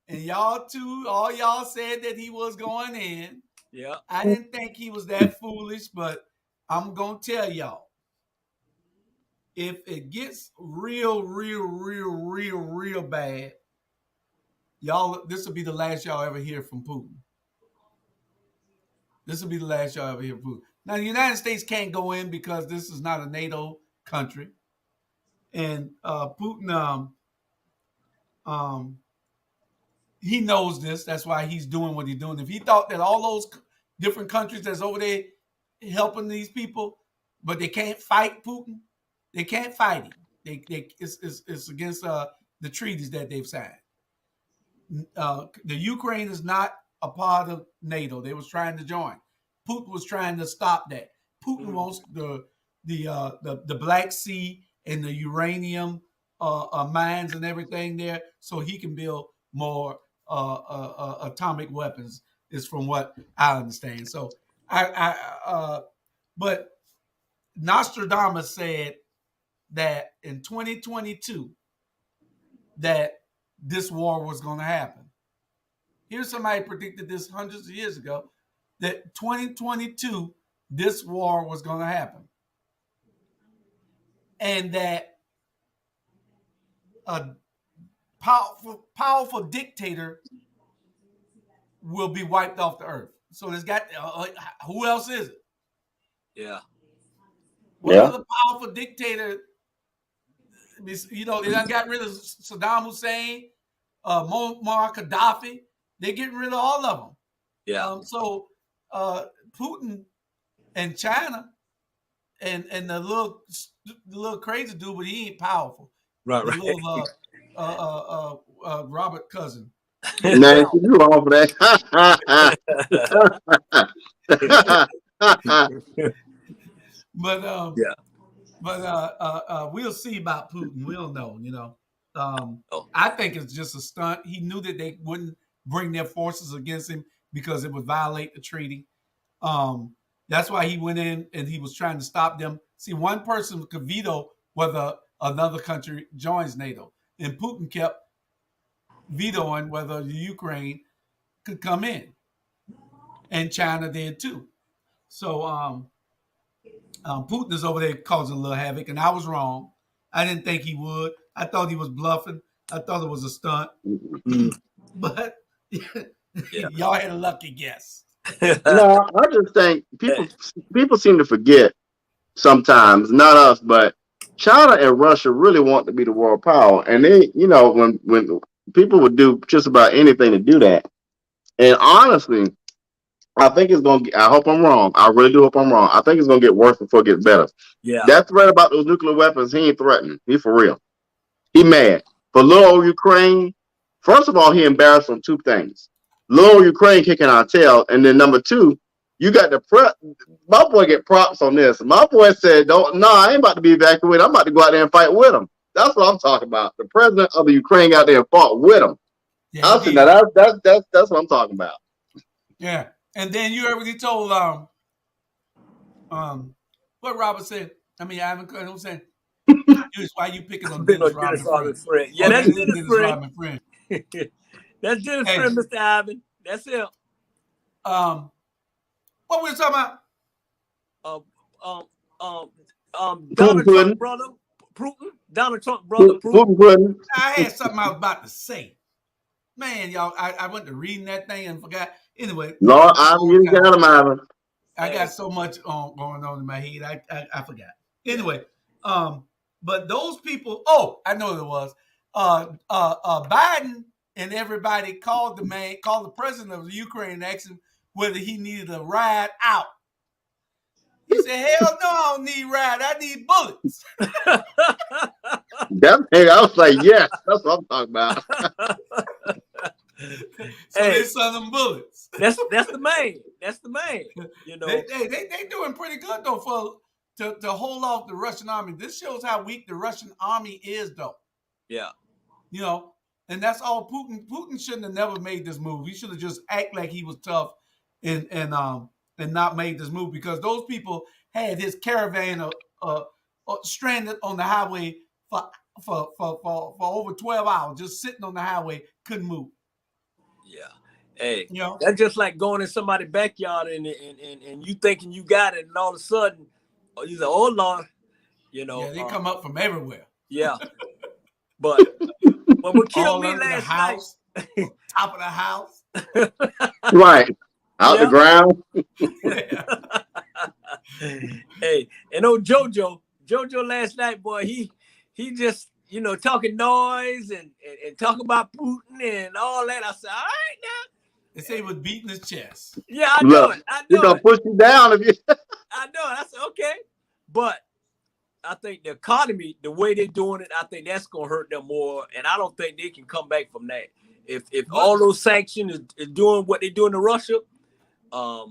And y'all too, all y'all said that he was going in. Yeah. I didn't think he was that foolish, but I'm going to tell y'all. If it gets real bad, y'all, this will be the last y'all ever hear from Putin. This will be the last y'all ever hear from Putin. Now, the United States can't go in because this is not a NATO country. And Putin, he knows this. That's why he's doing what he's doing. If he thought that all those different countries that's over there helping these people, but they can't fight Putin, they can't fight him. It's against the treaties that they've signed. The Ukraine is not a part of NATO. They was trying to join. Putin was trying to stop that. Putin wants the Black Sea and the uranium mines and everything there, so he can build more atomic weapons. Is from what I understand. So but Nostradamus said that in 2022 that this war was going to happen. Here's somebody predicted this hundreds of years ago, that 2022 this war was going to happen, and that a powerful dictator will be wiped off the earth. So there's got who else is it? Yeah. What other powerful dictator? You know, they done got rid of Saddam Hussein, Muammar Gaddafi. They're getting rid of all of them. Yeah. So Putin and China and the little crazy dude, but he ain't powerful. Right. The little Robert cousin. Man, you wrong for that. But yeah. But we'll see about Putin. We'll know, you know. I think it's just a stunt. He knew that they wouldn't bring their forces against him because it would violate the treaty. That's why he went in and he was trying to stop them. See, one person could veto whether another country joins NATO, and Putin kept vetoing whether the Ukraine could come in, and China did too. So Putin is over there causing a little havoc, and I was wrong. I didn't think he would. I thought he was bluffing. I thought it was a stunt. But y'all had a lucky guess. No, I just think people seem to forget sometimes, not us, but China and Russia really want to be the world power. And they, you know, when people would do just about anything to do that. And honestly, I think it's going to, I hope I'm wrong. I really do hope I'm wrong. I think it's going to get worse before it gets better. Yeah. That threat about those nuclear weapons, he ain't threatening. He for real. He mad. For little old Ukraine, first of all, he embarrassed on two things. Little old Ukraine kicking our tail. And then number two, you got the prep. My boy get props on this. My boy said, I ain't about to be evacuated. I'm about to go out there and fight with him. That's what I'm talking about. The president of the Ukraine out there and fought with him. Yeah, I said, now that's what I'm talking about. Yeah. And then you already told what Robert said. I mean, I haven't heard him saying. Why you picking on Dennis Rodman friend? Yeah, that's Dennis Rodman friend. That's Dennis friend, Mr. Ivan. That's it. What we talking about? Donald Trump brother, Putin. Donald Trump brother, Putin. I had something I was about to say. Man, y'all, I went to reading that thing and forgot. Anyway, Lord, you got him, Ivan. I got so much going on in my head. I forgot. Anyway, but those people. Oh, I know what it was. Biden and everybody called the president of the Ukraine and asked him whether he needed a ride out. He said, "Hell no, I don't need ride. I need bullets." I was like, yes, that's what I'm talking about. So they sent them bullets. That's the main. That's the main. You know, they doing pretty good though to hold off the Russian army. This shows how weak the Russian army is, though. Yeah. You know, and that's all Putin. Putin shouldn't have never made this move. He should have just act like he was tough and not made this move, because those people had his caravan stranded on the highway for over 12 hours, just sitting on the highway, couldn't move. Yeah. Hey, you know, that's just like going in somebody's backyard and you thinking you got it, and all of a sudden, you say, "Oh Lord," you know. Yeah, they come up from everywhere. Yeah. But what killed me last night, top of the house. Right. Out the ground. Hey, and old Jojo last night, boy, he just, you know, talking noise and talking about Putin and all that. I said, all right now. They say he was beating his chest. Yeah, I know it. He's gonna push you down if you. I know it. I said, okay, but I think the economy, the way they're doing it, I think that's gonna hurt them more, and I don't think they can come back from that. If all those sanctions is doing what they're doing to Russia, I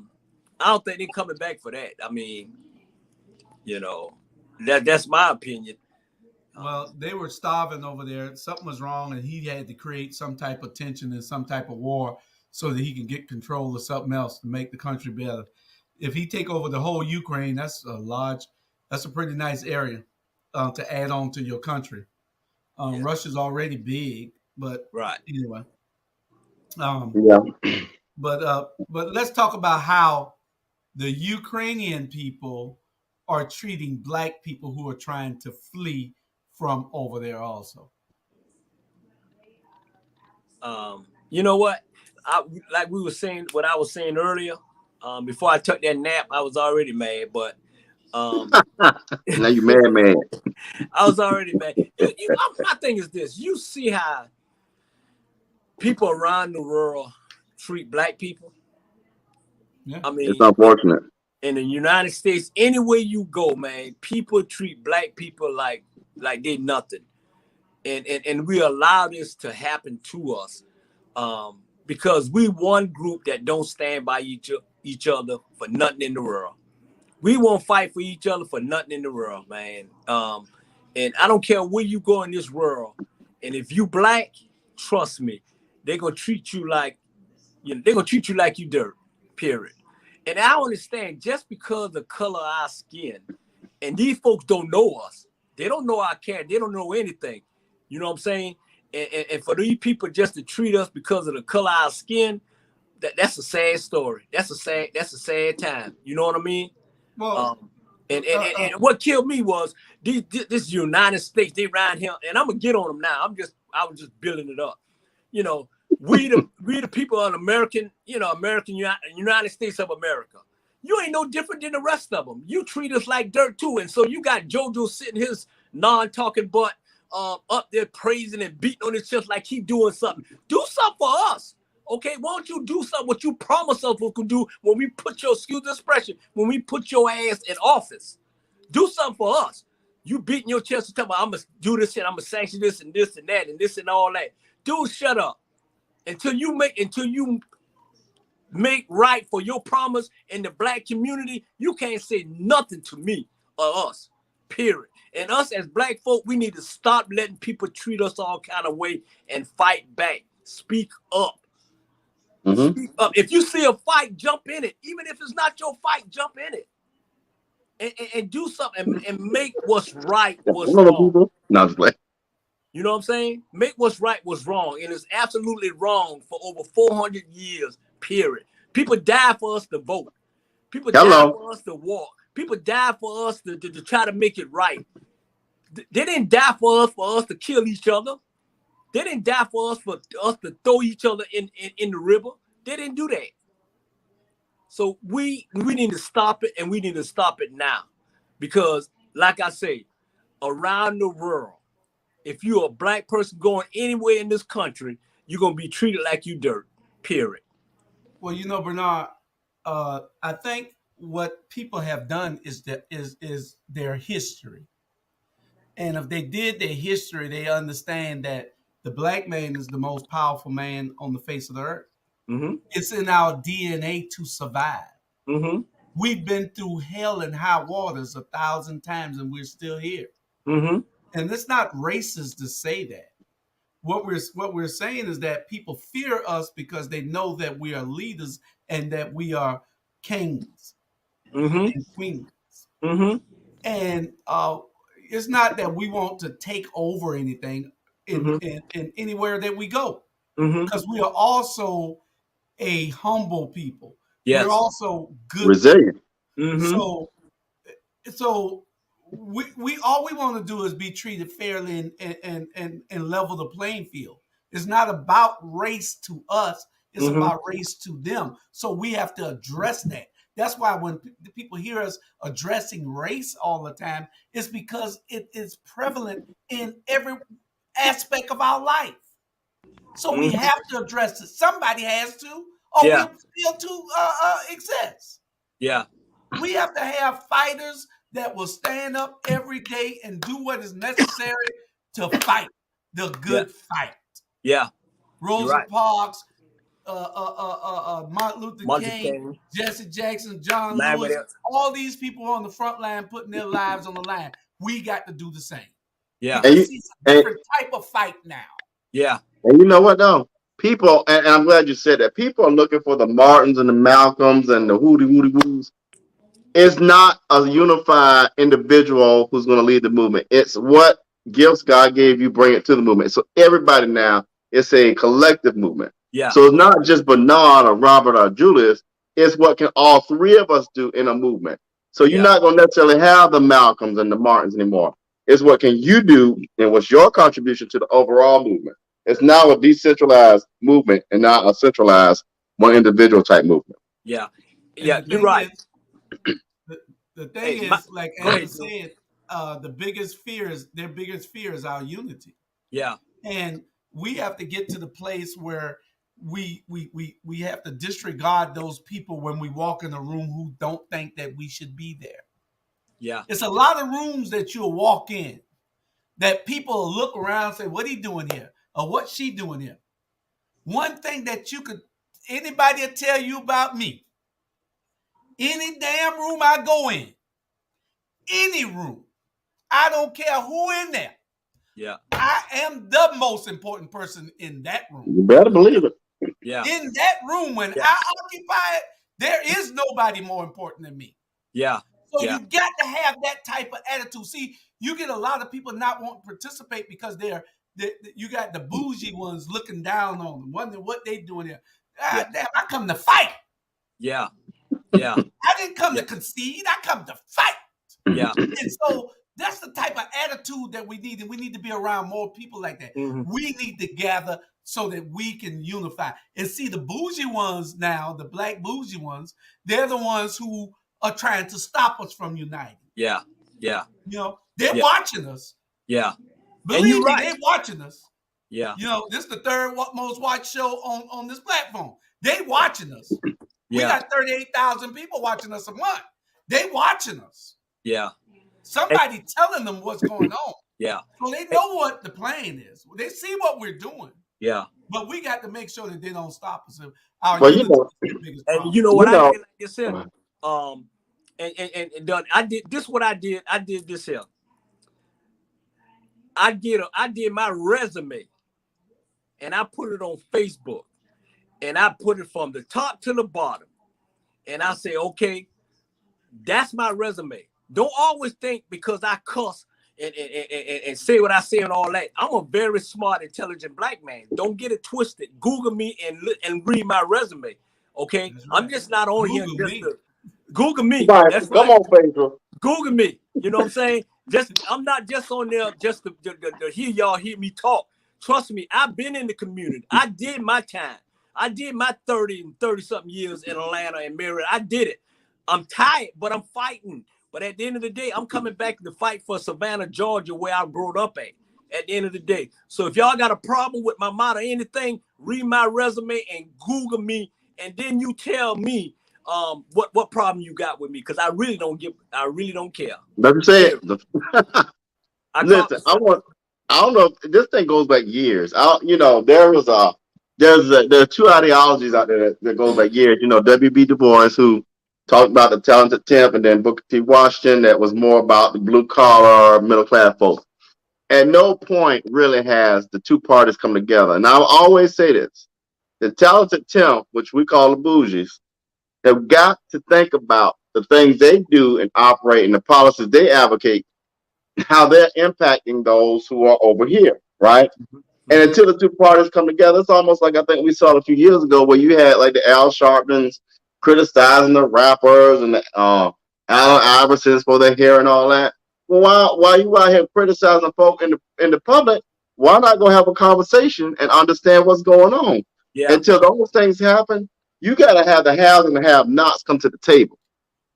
don't think they're coming back for that. I mean, you know, that's my opinion. Well, they were starving over there. Something was wrong, and he had to create some type of tension and some type of war so that he can get control of something else to make the country better. If he take over the whole Ukraine, that's a pretty nice area to add on to your country. Russia's already big, but Right. anyway. Yeah. But let's talk about how the Ukrainian people are treating black people who are trying to flee from over there also. You know what? Like we were saying, what I was saying earlier, before I took that nap, I was already mad, but now you mad, man. I was already mad. My thing is this: you see how people around the world treat black people. Yeah. I mean, It's unfortunate. In the United States, anywhere you go, man, people treat black people like they're nothing, and we allow this to happen to us because we one group that don't stand by each other for nothing in the world. We won't fight for each other for nothing in the world, man. And I don't care where you go in this world, and if you black, trust me, they're gonna treat you like they're gonna treat you like you dirt. Period. And I understand just because of the color of our skin, and these folks don't know us. They don't know our character. They don't know anything. You know what I'm saying? And for these people just to treat us because of the color of our skin, that's a sad story. That's a sad time. You know what I mean? Well, and what killed me was this United States. They around here, and I'm gonna get on them now. I was just building it up. You know, we the people of American United States of America. You ain't no different than the rest of them. You treat us like dirt too. And so you got JoJo sitting his non-talking butt up there praising and beating on his chest like he doing something. Do something for us. Okay, why don't you do something what you promised us we could do when we put your, excuse the expression, when we put your ass in office? Do something for us. You beating your chest and talking about, I'm going to do this shit, I'm going to sanction this and this and that and this and all that. Dude, shut up. Until you make right for your promise in the black community, you can't say nothing to me or us, period. And us as black folk, we need to stop letting people treat us all kind of way and fight back. Speak up. Mm-hmm. Speak up. If you see a fight, jump in it. Even if it's not your fight, jump in it. And do something and make what's right what's wrong. No, just like. You know what I'm saying? Make what's right what's wrong. And it's absolutely wrong for over 400 years, period. People die for us to vote. People die for us to walk. People die for us to try to make it right. They didn't die for us to kill each other. They didn't die for us to throw each other in the river. They didn't do that. So we need to stop it, and we need to stop it now. Because, like I say, around the world, if you're a black person going anywhere in this country, you're going to be treated like you dirt, period. Well, Bernard, I think what people have done is their history. And if they did their history, they understand that the black man is the most powerful man on the face of the earth. Mm-hmm. It's in our DNA to survive. Mm-hmm. We've been through hell and high waters 1,000 times, and we're still here. Mm-hmm. And it's not racist to say that. What we're saying is that people fear us because they know that we are leaders and that we are kings mm-hmm. and queens. Mm-hmm. And it's not that we want to take over anything in anywhere that we go, because we are also a humble people. Yes. We're also good, resilient. Mm-hmm. So we all we want to do is be treated fairly and level the playing field. It's not about race to us. It's about race to them. So we have to address that. That's why when people hear us addressing race all the time, it's because it is prevalent in every aspect of our life. So we have to address it. Somebody has to, or we fail to exist. Yeah. We have to have fighters that will stand up every day and do what is necessary to fight the good fight. Yeah. Rosa Parks, Martin Luther King, Jesse Jackson, John Lewis, all these people on the front line putting their lives on the line. We got to do the same. Yeah. You can see some different type of fight now. Yeah. And you know what though? People, and I'm glad you said that. People are looking for the Martins and the Malcolms and the Woos. It's not a unified individual who's going to lead the movement. It's what gifts God gave you, bring it to the movement. So everybody now, it's a collective movement. Yeah. So it's not just Bernard or Robert or Julius. It's what can all three of us do in a movement. So you're not going to necessarily have the Malcolms and the Martins anymore. It's what can you do and what's your contribution to the overall movement. It's now a decentralized movement and not a centralized one individual type movement. Yeah. Yeah, you're right. The thing is, like Andrew said, their biggest fear is our unity. Yeah. And we have to get to the place where we have to disregard those people when we walk in a room who don't think that we should be there. Yeah. It's a lot of rooms that you'll walk in that people will look around and say, what he doing here? Or what's she doing here? One thing that anybody will tell you about me, any damn room I go in, any room, I don't care who in there. Yeah. I am the most important person in that room. You better believe it. Yeah. In that room, when I occupy it, there is nobody more important than me. Yeah. So you got to have that type of attitude. See, you get a lot of people not wanting to participate because you got the bougie ones looking down on them, wondering what they doing there. God damn, I come to fight. Yeah. Yeah. I didn't come to concede. I come to fight. Yeah. And so that's the type of attitude that we need. And we need to be around more people like that. Mm-hmm. We need to gather so that we can unify. And see, the bougie ones now, the black bougie ones, they're the ones who are trying to stop us from uniting. Yeah. Yeah. You know, they're watching us. Yeah. Believe me, they're watching us. Yeah. You know, this is the third most watched show on this platform. They watching us. We got 38,000 people watching us a month. They watching us. Yeah. Somebody telling them what's going on. Yeah. So they know what the plan is. They see what we're doing. Yeah. But we got to make sure that they don't stop us. And you know what I did like this here? And I did this. What I did this here. I did my resume, and I put it on Facebook, and I put it from the top to the bottom, and I say, okay, that's my resume. Don't always think because I cuss and say what I say and all that. I'm a very smart, intelligent black man. Don't get it twisted. Google me and read my resume. Okay, right. I'm just not on here just to Google me. Right. That's come on, Facebook. Google me. You know what I'm saying? I'm not just on there just to hear y'all hear me talk. Trust me, I've been in the community. I did my time. I did my 30-something years in Atlanta and Maryland. I did it. I'm tired, but I'm fighting. But at the end of the day, I'm coming back to fight for Savannah, Georgia, where I grew up at the end of the day. So if y'all got a problem with my motto or anything, read my resume and Google me, and then you tell me what problem you got with me, because I really don't care. Let me say it. Listen, I don't know if this thing goes back years. There are two ideologies out there that goes back years. You know, W.B. Du Bois, who talked about the talented temp, and then Booker T. Washington, that was more about the blue collar, middle class folks. At no point really has the two parties come together. And I'll always say this: the talented temp, which we call the bougies, have got to think about the things they do and operate and the policies they advocate, how they're impacting those who are over here, right? Mm-hmm. And until the two parties come together, it's almost like I think we saw a few years ago where you had like the Al Sharptons criticizing the rappers and the Allen Iversons for their hair and all that. Well, why you out here criticizing folk in the public? Why not go have a conversation and understand what's going on? Yeah. Until those things happen, you got to have the haves and the have-nots come to the table,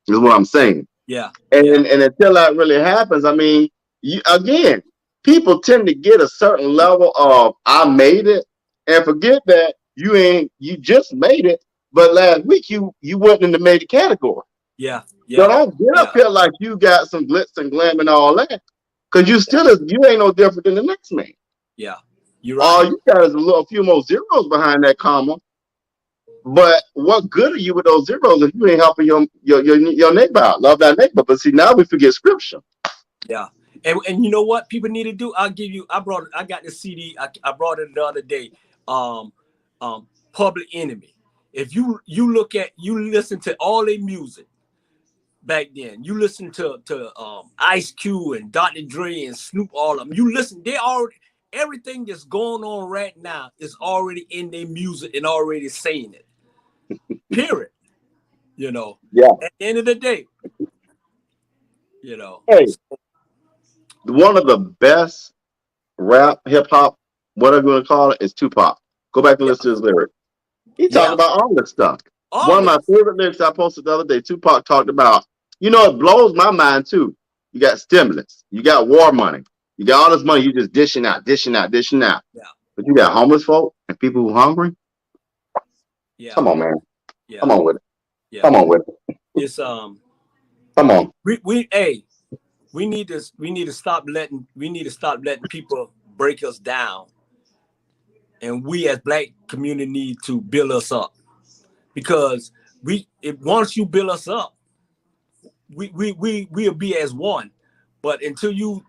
is what I'm saying. Yeah. And until that really happens, I mean, people tend to get a certain level of I made it and forget that you just made it, but last week you went in the major category. Yeah. So don't get up here like you got some glitz and glam and all that, because you ain't no different than the next man. Yeah. You're right. All you got is a few more zeros behind that comma. But what good are you with those zeros if you ain't helping your neighbor out? Love that neighbor. But see, now we forget scripture. Yeah. And you know what people need to do? I got the CD. I brought it the other day. Public Enemy. If you listen to all their music back then, you listen to Ice Cube and Dr. Dre and Snoop, all of them. You listen, everything that's going on right now is already in their music and already saying it. Period. You know. Yeah. At the end of the day, you know. Hey, one of the best rap, hip hop, whatever you want to call it, is Tupac. Go back and listen to his lyrics. He talked about all this stuff. One of my favorite lyrics I posted the other day, Tupac talked about, it blows my mind too. You got stimulus, you got war money, you got all this money, you just dishing out. Yeah. But you got homeless folk and people who hungry. Yeah. Come on, man. Yeah. Come on with it. Yeah. Come on with it. It's Come on. We need to stop letting people break us down, and we as Black community need to build us up, because once you build us up, we'll be as one. But until you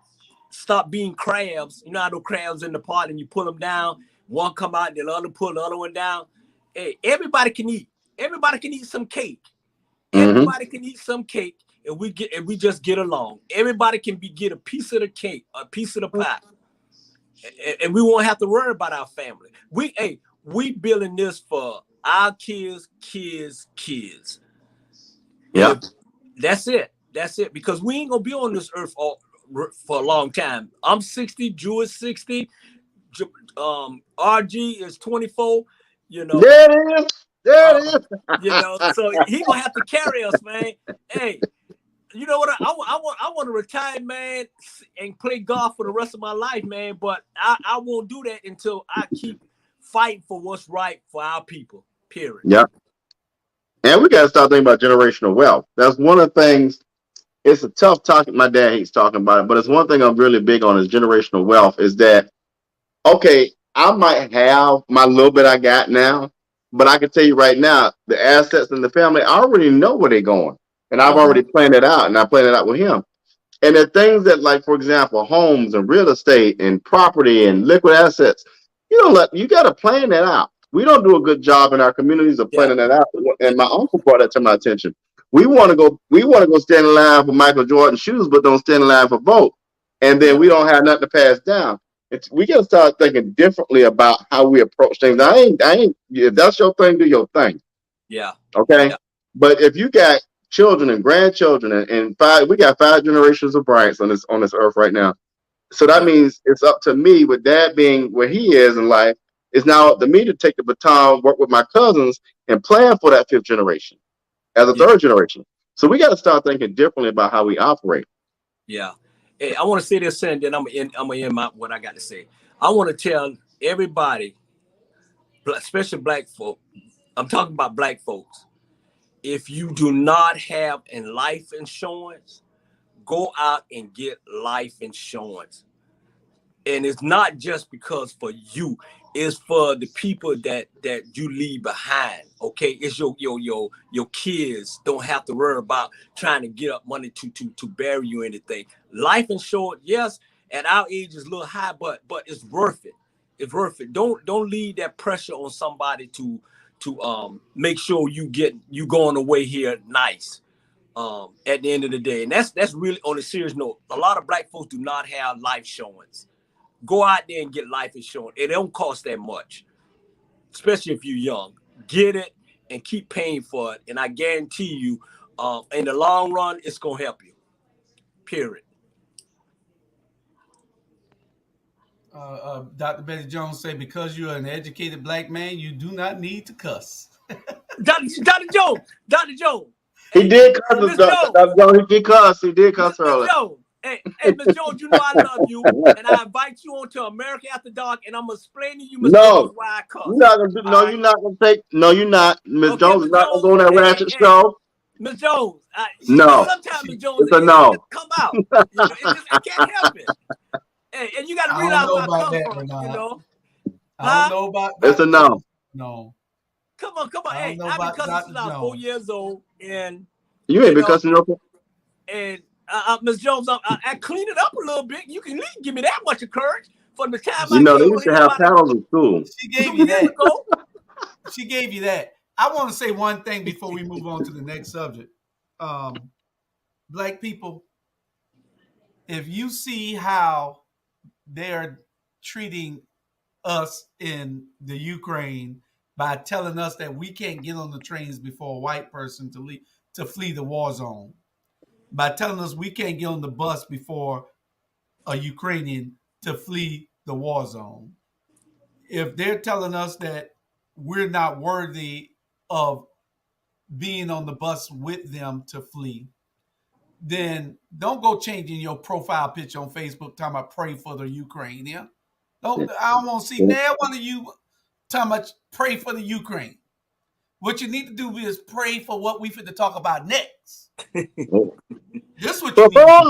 stop being crabs, how those crabs in the pot and you pull them down, one come out and the other pull the other one down. Hey, everybody can eat. Everybody can eat some cake. Everybody can eat some cake. And we just get along. Everybody can get a piece of the cake, a piece of the pie, and we won't have to worry about our family. We building this for our kids. Yeah, that's it. Because we ain't gonna be on this earth for a long time. I'm 60, Drew is 60, RG is 24. There it is. So he gonna have to carry us, man. Hey. You know what? I want to retire, man, and play golf for the rest of my life, man. But I won't do that until I keep fighting for what's right for our people. Period. Yeah. And we got to start thinking about generational wealth. That's one of the things. It's a tough topic. My dad hates talking about it, but it's one thing I'm really big on is generational wealth. Is that okay? I might have my little bit I got now, but I can tell you right now, the assets in the family, I already know where they're going. And I've already planned it out, and I planned it out with him. And the things that, like, for example, homes and real estate and property and liquid assets, you got to plan that out. We don't do a good job in our communities of planning that out. And my uncle brought that to my attention. We want to go stand in line for Michael Jordan shoes, but don't stand in line for vote. And then we don't have nothing to pass down. We got to start thinking differently about how we approach things. I ain't. If that's your thing, do your thing. Yeah. Okay. Yeah. But if you got children and grandchildren and we got 5 generations of Bryants on this earth right now. So that means it's up to me, with Dad being where he is in life, it's now up to me to take the baton, work with my cousins, and plan for that 5th generation as a 3rd generation. So we got to start thinking differently about how we operate. Yeah. Hey, I want to say this, and then I'm gonna end what I got to say. I want to tell everybody, especially Black folk, I'm talking about Black folks. If you do not have life insurance, go out and get life insurance. And it's not just because for you, it's for the people that you leave behind. Okay, it's your kids don't have to worry about trying to get up money to bury you or anything. Life insurance, yes, at our age is a little high, but it's worth it. It's worth it. Don't leave that pressure on somebody to make sure you going away here nice at the end of the day. And that's really on a serious note. A lot of Black folks do not have life insurance. Go out there and get life insurance. It don't cost that much, especially if you're young. Get it and keep paying for it. And I guarantee you, in the long run, it's gonna help you. Period. Dr. Betty Jones say, because you're an educated Black man, you do not need to cuss. Dr. Jones. He did cuss. Dr. Jones, he did cuss earlier. Hey, Ms. Jones, you know I love you, and I invite you on to America After Dark, and I'm gonna explain to you, Ms. Jones, why I cuss. You're not Ms. Jones is not gonna go on that ratchet show. Ms. Jones, no. Sometimes Ms. Jones, it's a no. Come out. I can't help it. Hey, and you got to realize where I come from. I don't know about that. It's a no. No. Come on. Hey, I've been cussing since I was 4 years old, and you ain't been cussing no. And Ms. Jones, I cleaned it up a little bit. You can at least give me that much of courage from the time You I know, they came used to here have about panels in school. She gave 2 you years that. ago. She gave you that. I want to say one thing before we move on to the next subject. Black people, if you see how they're treating us in the Ukraine by telling us that we can't get on the trains before a white person to flee the war zone, by telling us we can't get on the bus before a Ukrainian to flee the war zone, if they're telling us that we're not worthy of being on the bus with them to flee, then don't go changing your profile picture on Facebook talking about pray for the Ukraine. Yeah, I don't want to see now one of you talking about pray for the Ukraine. What you need to do is pray for what we fit to talk about next. This is what you need to do. Oh,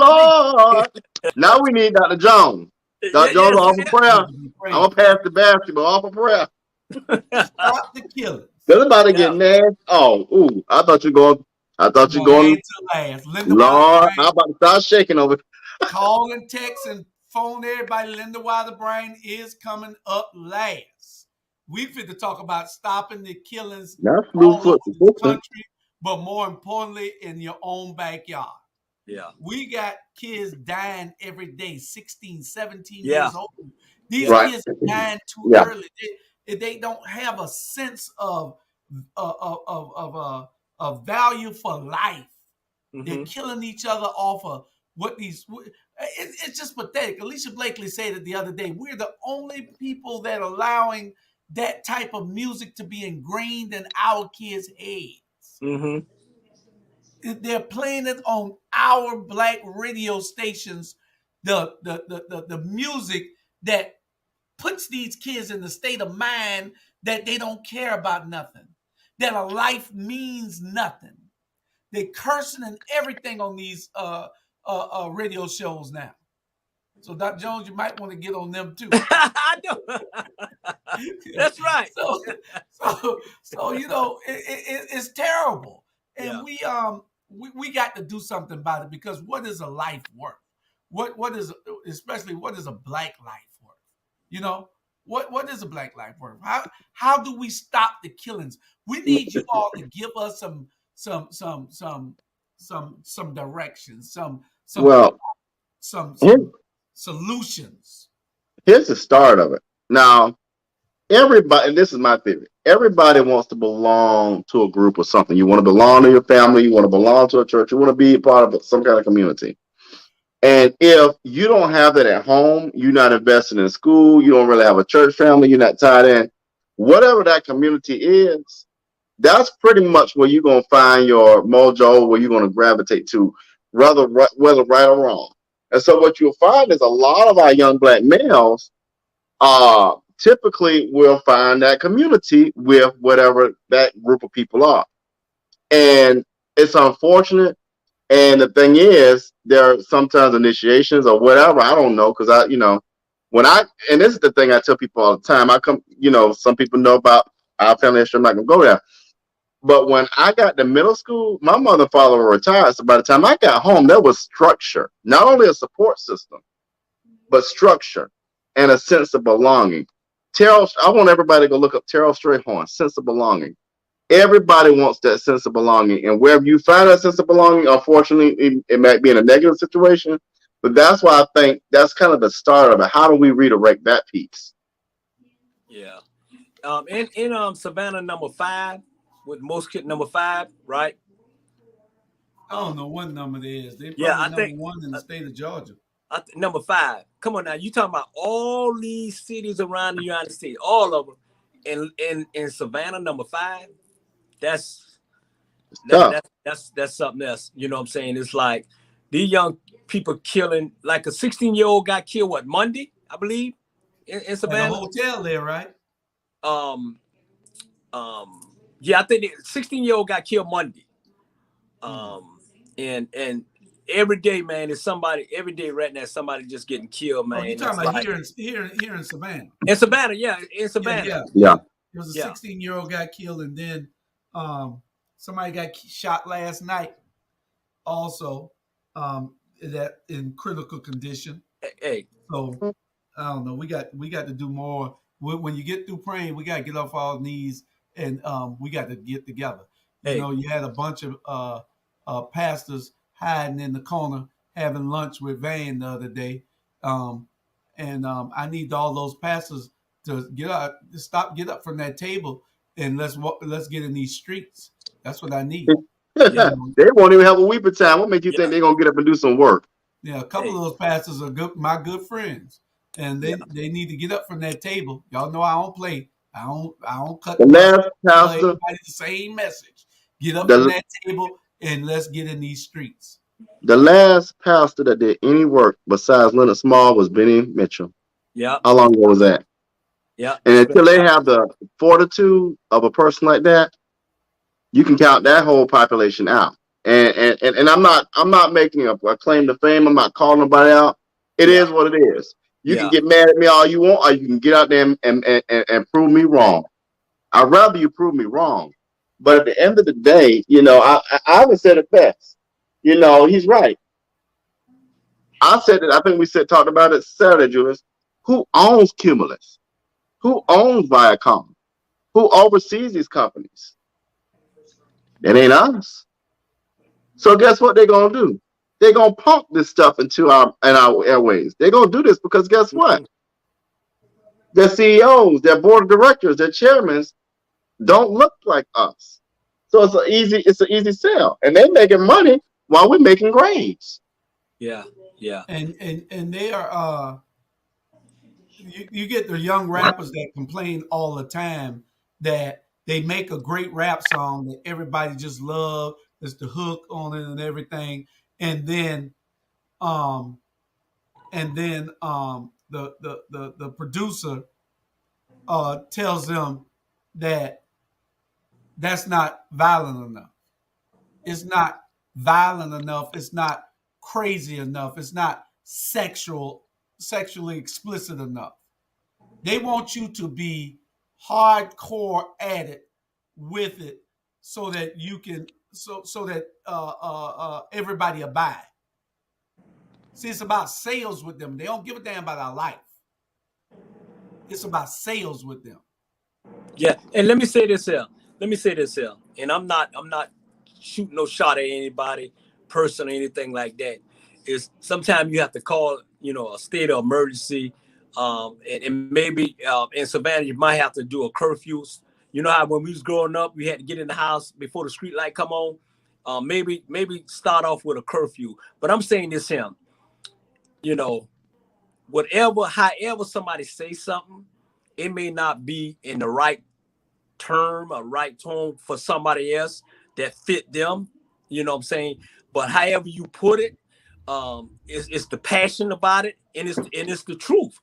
Lord. Now we need Dr. Jones. Dr. Jones off of prayer. I'm going to pass the basketball off of prayer. Stop the killings. Everybody getting nasty. Oh, ooh. I thought you going. Lord, I'm about to start shaking over. Call and text and phone everybody. Linda Wilder Bryan is coming up last. We fit to talk about stopping the killings all over the country, but more importantly, in your own backyard. Yeah. We got kids dying every day, 16, 17 years old. These kids are dying too early. They don't have a sense of value for life. Mm-hmm. They're killing each other off of what these. It's just pathetic. Alicia Blakely said it the other day. We're the only people that are allowing that type of music to be ingrained in our kids' heads. Mm-hmm. They're playing it on our black radio stations. The music that puts these kids in the state of mind that they don't care about nothing, that a life means nothing. They're cursing and everything on these radio shows now. So, Dr. Jones, you might want to get on them too. I know. That's right. So you know, it's terrible, and we got to do something about it, because what is a life worth? What is a black life worth? You know, what is a black life worth? How do we stop the killings? We need you all to give us some direction, some solutions. Here's the start of it. Now, everybody, and this is my theory, everybody wants to belong to a group or something. You want to belong to your family, you want to belong to a church, you want to be part of some kind of community. And if you don't have that at home, you're not invested in school, you don't really have a church family, you're not tied in, whatever that community is, that's pretty much where you're going to find your mojo, where you're going to gravitate to, whether right or wrong. And so what you'll find is a lot of our young black males typically will find that community with whatever that group of people are. And it's unfortunate. And the thing is, there are sometimes initiations or whatever, I don't know, because and this is the thing I tell people all the time. Some people know about our family history, I'm not going to go there. But when I got to middle school, my mother and father were retired. So by the time I got home, there was structure, not only a support system, but structure and a sense of belonging. I want everybody to go look up Terrell Strayhorn, sense of belonging. Everybody wants that sense of belonging. And wherever you find that sense of belonging, unfortunately, it might be in a negative situation. But that's why I think that's kind of the start of it. How do we redirect that piece? Yeah. In Savannah number 5, with most kid number 5, right? I don't know what number it is. They probably number 1 in the state of Georgia. Number 5. Come on now, you talking about all these cities around the United States, all of them, in Savannah number 5. That's something else. You know what I'm saying? It's like these young people killing, like a 16-year-old got killed Monday, I believe, in Savannah. At a hotel there, right? Yeah, I think the 16-year-old got killed Monday. And every day, man, is somebody. Every day, right now, somebody just getting killed, man. Oh, you talking about here in Savannah? In Savannah, yeah, in Savannah. Yeah. There was a 16-year-old got killed, and then somebody got shot last night. Also, that in critical condition. Hey, So I don't know. We got to do more. When you get through praying, we got to get off our knees and we got to get together. You hey, know, you had a bunch of pastors hiding in the corner having lunch with Van the other day, I need all those pastors to get up from that table, and let's get in these streets. That's what I need. yeah, They won't even have a weeping time. What makes you think yeah, they're gonna get up and do some work? Yeah, a couple hey, of those pastors are my good friends, and yeah, they need to get up from that table. Y'all know I don't play. I don't cut The the mustard. last Tell pastor, everybody the same message. Get up from the that table and let's get in these streets. the last pastor that did any work besides Leonard Small was Benny Mitchell. yeah, How long ago was that? yeah. And That's right. until they have the fortitude of a person like that, you can count that whole population out. And I'm not making a claim to fame. I'm not calling nobody out. It Yeah, is what it is. You can yeah, get mad at me all you want, or you can get out there and prove me wrong. I'd rather you prove me wrong. But at the end of the day, I would say it best. He's right. I said it. I think we talked about it Saturday, Julius. Who owns Cumulus? Who owns Viacom? Who oversees these companies? It ain't us. So guess what they're gonna do? They're gonna pump this stuff into our airways. They're gonna do this because guess what? Their CEOs, their board of directors, their chairmen don't look like us. So it's an easy sell. And they're making money while we're making graves. yeah, yeah, And they are you get the young rappers that complain all the time that they make a great rap song that everybody just love. There's the hook on it and everything, and then um the producer tells them that that's not violent enough. It's not violent enough. It's not crazy enough. It's not sexually explicit enough. They want you to be hardcore at it with it so that you can so that everybody abide. See, it's about sales with them. They don't give a damn about our life. It's about sales with them. yeah. And let me say this here. And I'm not shooting no shot at anybody, person, or anything like that. Is sometimes you have to call, a state of emergency, and maybe in Savannah you might have to do a curfew. You know how when we was growing up, we had to get in the house before the street light come on. Maybe start off with a curfew. But I'm saying this here, however somebody say something, it may not be in the right term or right tone for somebody else that fit them. You know what I'm saying? But however you put it, it's the passion about it, and it's the truth.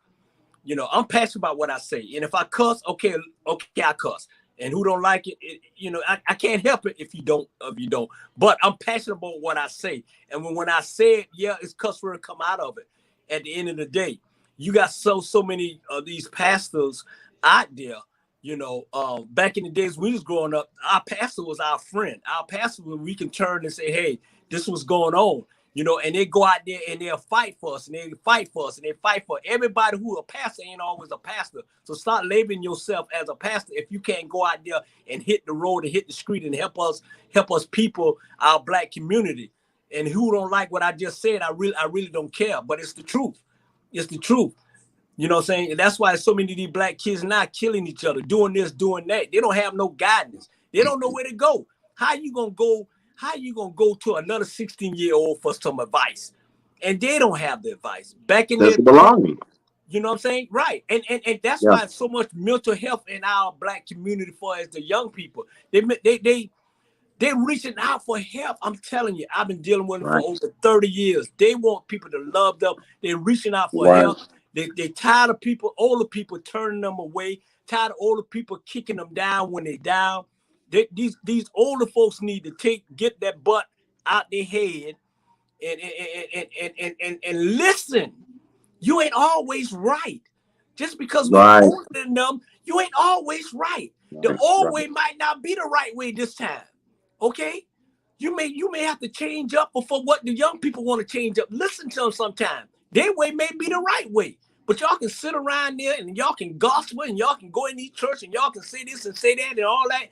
I'm passionate about what I say, and if I cuss, okay, I cuss. And who don't like it, I can't help it if you don't. But I'm passionate about what I say, and when I say it, yeah, it's cuss word come out of it. At the end of the day, you got so many of these pastors out there. Back in the days when we was growing up, our pastor was our friend. Our pastor, we can turn and say, hey, this was going on. And they go out there and they'll fight for us, and they fight for us, and they fight for everybody who a pastor ain't always a pastor. So start labeling yourself as a pastor if you can't go out there and hit the road and hit the street and help us people, our black community. And who don't like what I just said, I really don't care. But it's the truth. It's the truth. You know what I'm saying? And that's why so many of these black kids now killing each other, doing this, doing that. They don't have no guidance. They don't know where to go. How you gonna go to another 16-year-old for some advice? And they don't have the advice. Back in That's their belonging. you know what I'm saying? Right. And that's Yeah. why so much mental health in our black community for as the young people. They're reaching out for help. I'm telling you, I've been dealing with them Right. for over 30 years. They want people to love them. They're reaching out for Right. help. They tired of older people turning them away, tired of older people kicking them down when they down. These older folks need to get that butt out their head and listen. You ain't always right. Just because we're Right. older than them, you ain't always right. The old Right. way might not be the right way this time. Okay? you may have to change up for what the young people want to change up. Listen to them sometime. Their way may be the right way. But y'all can sit around there and y'all can gospel and y'all can go in these church and y'all can say this and say that and all that.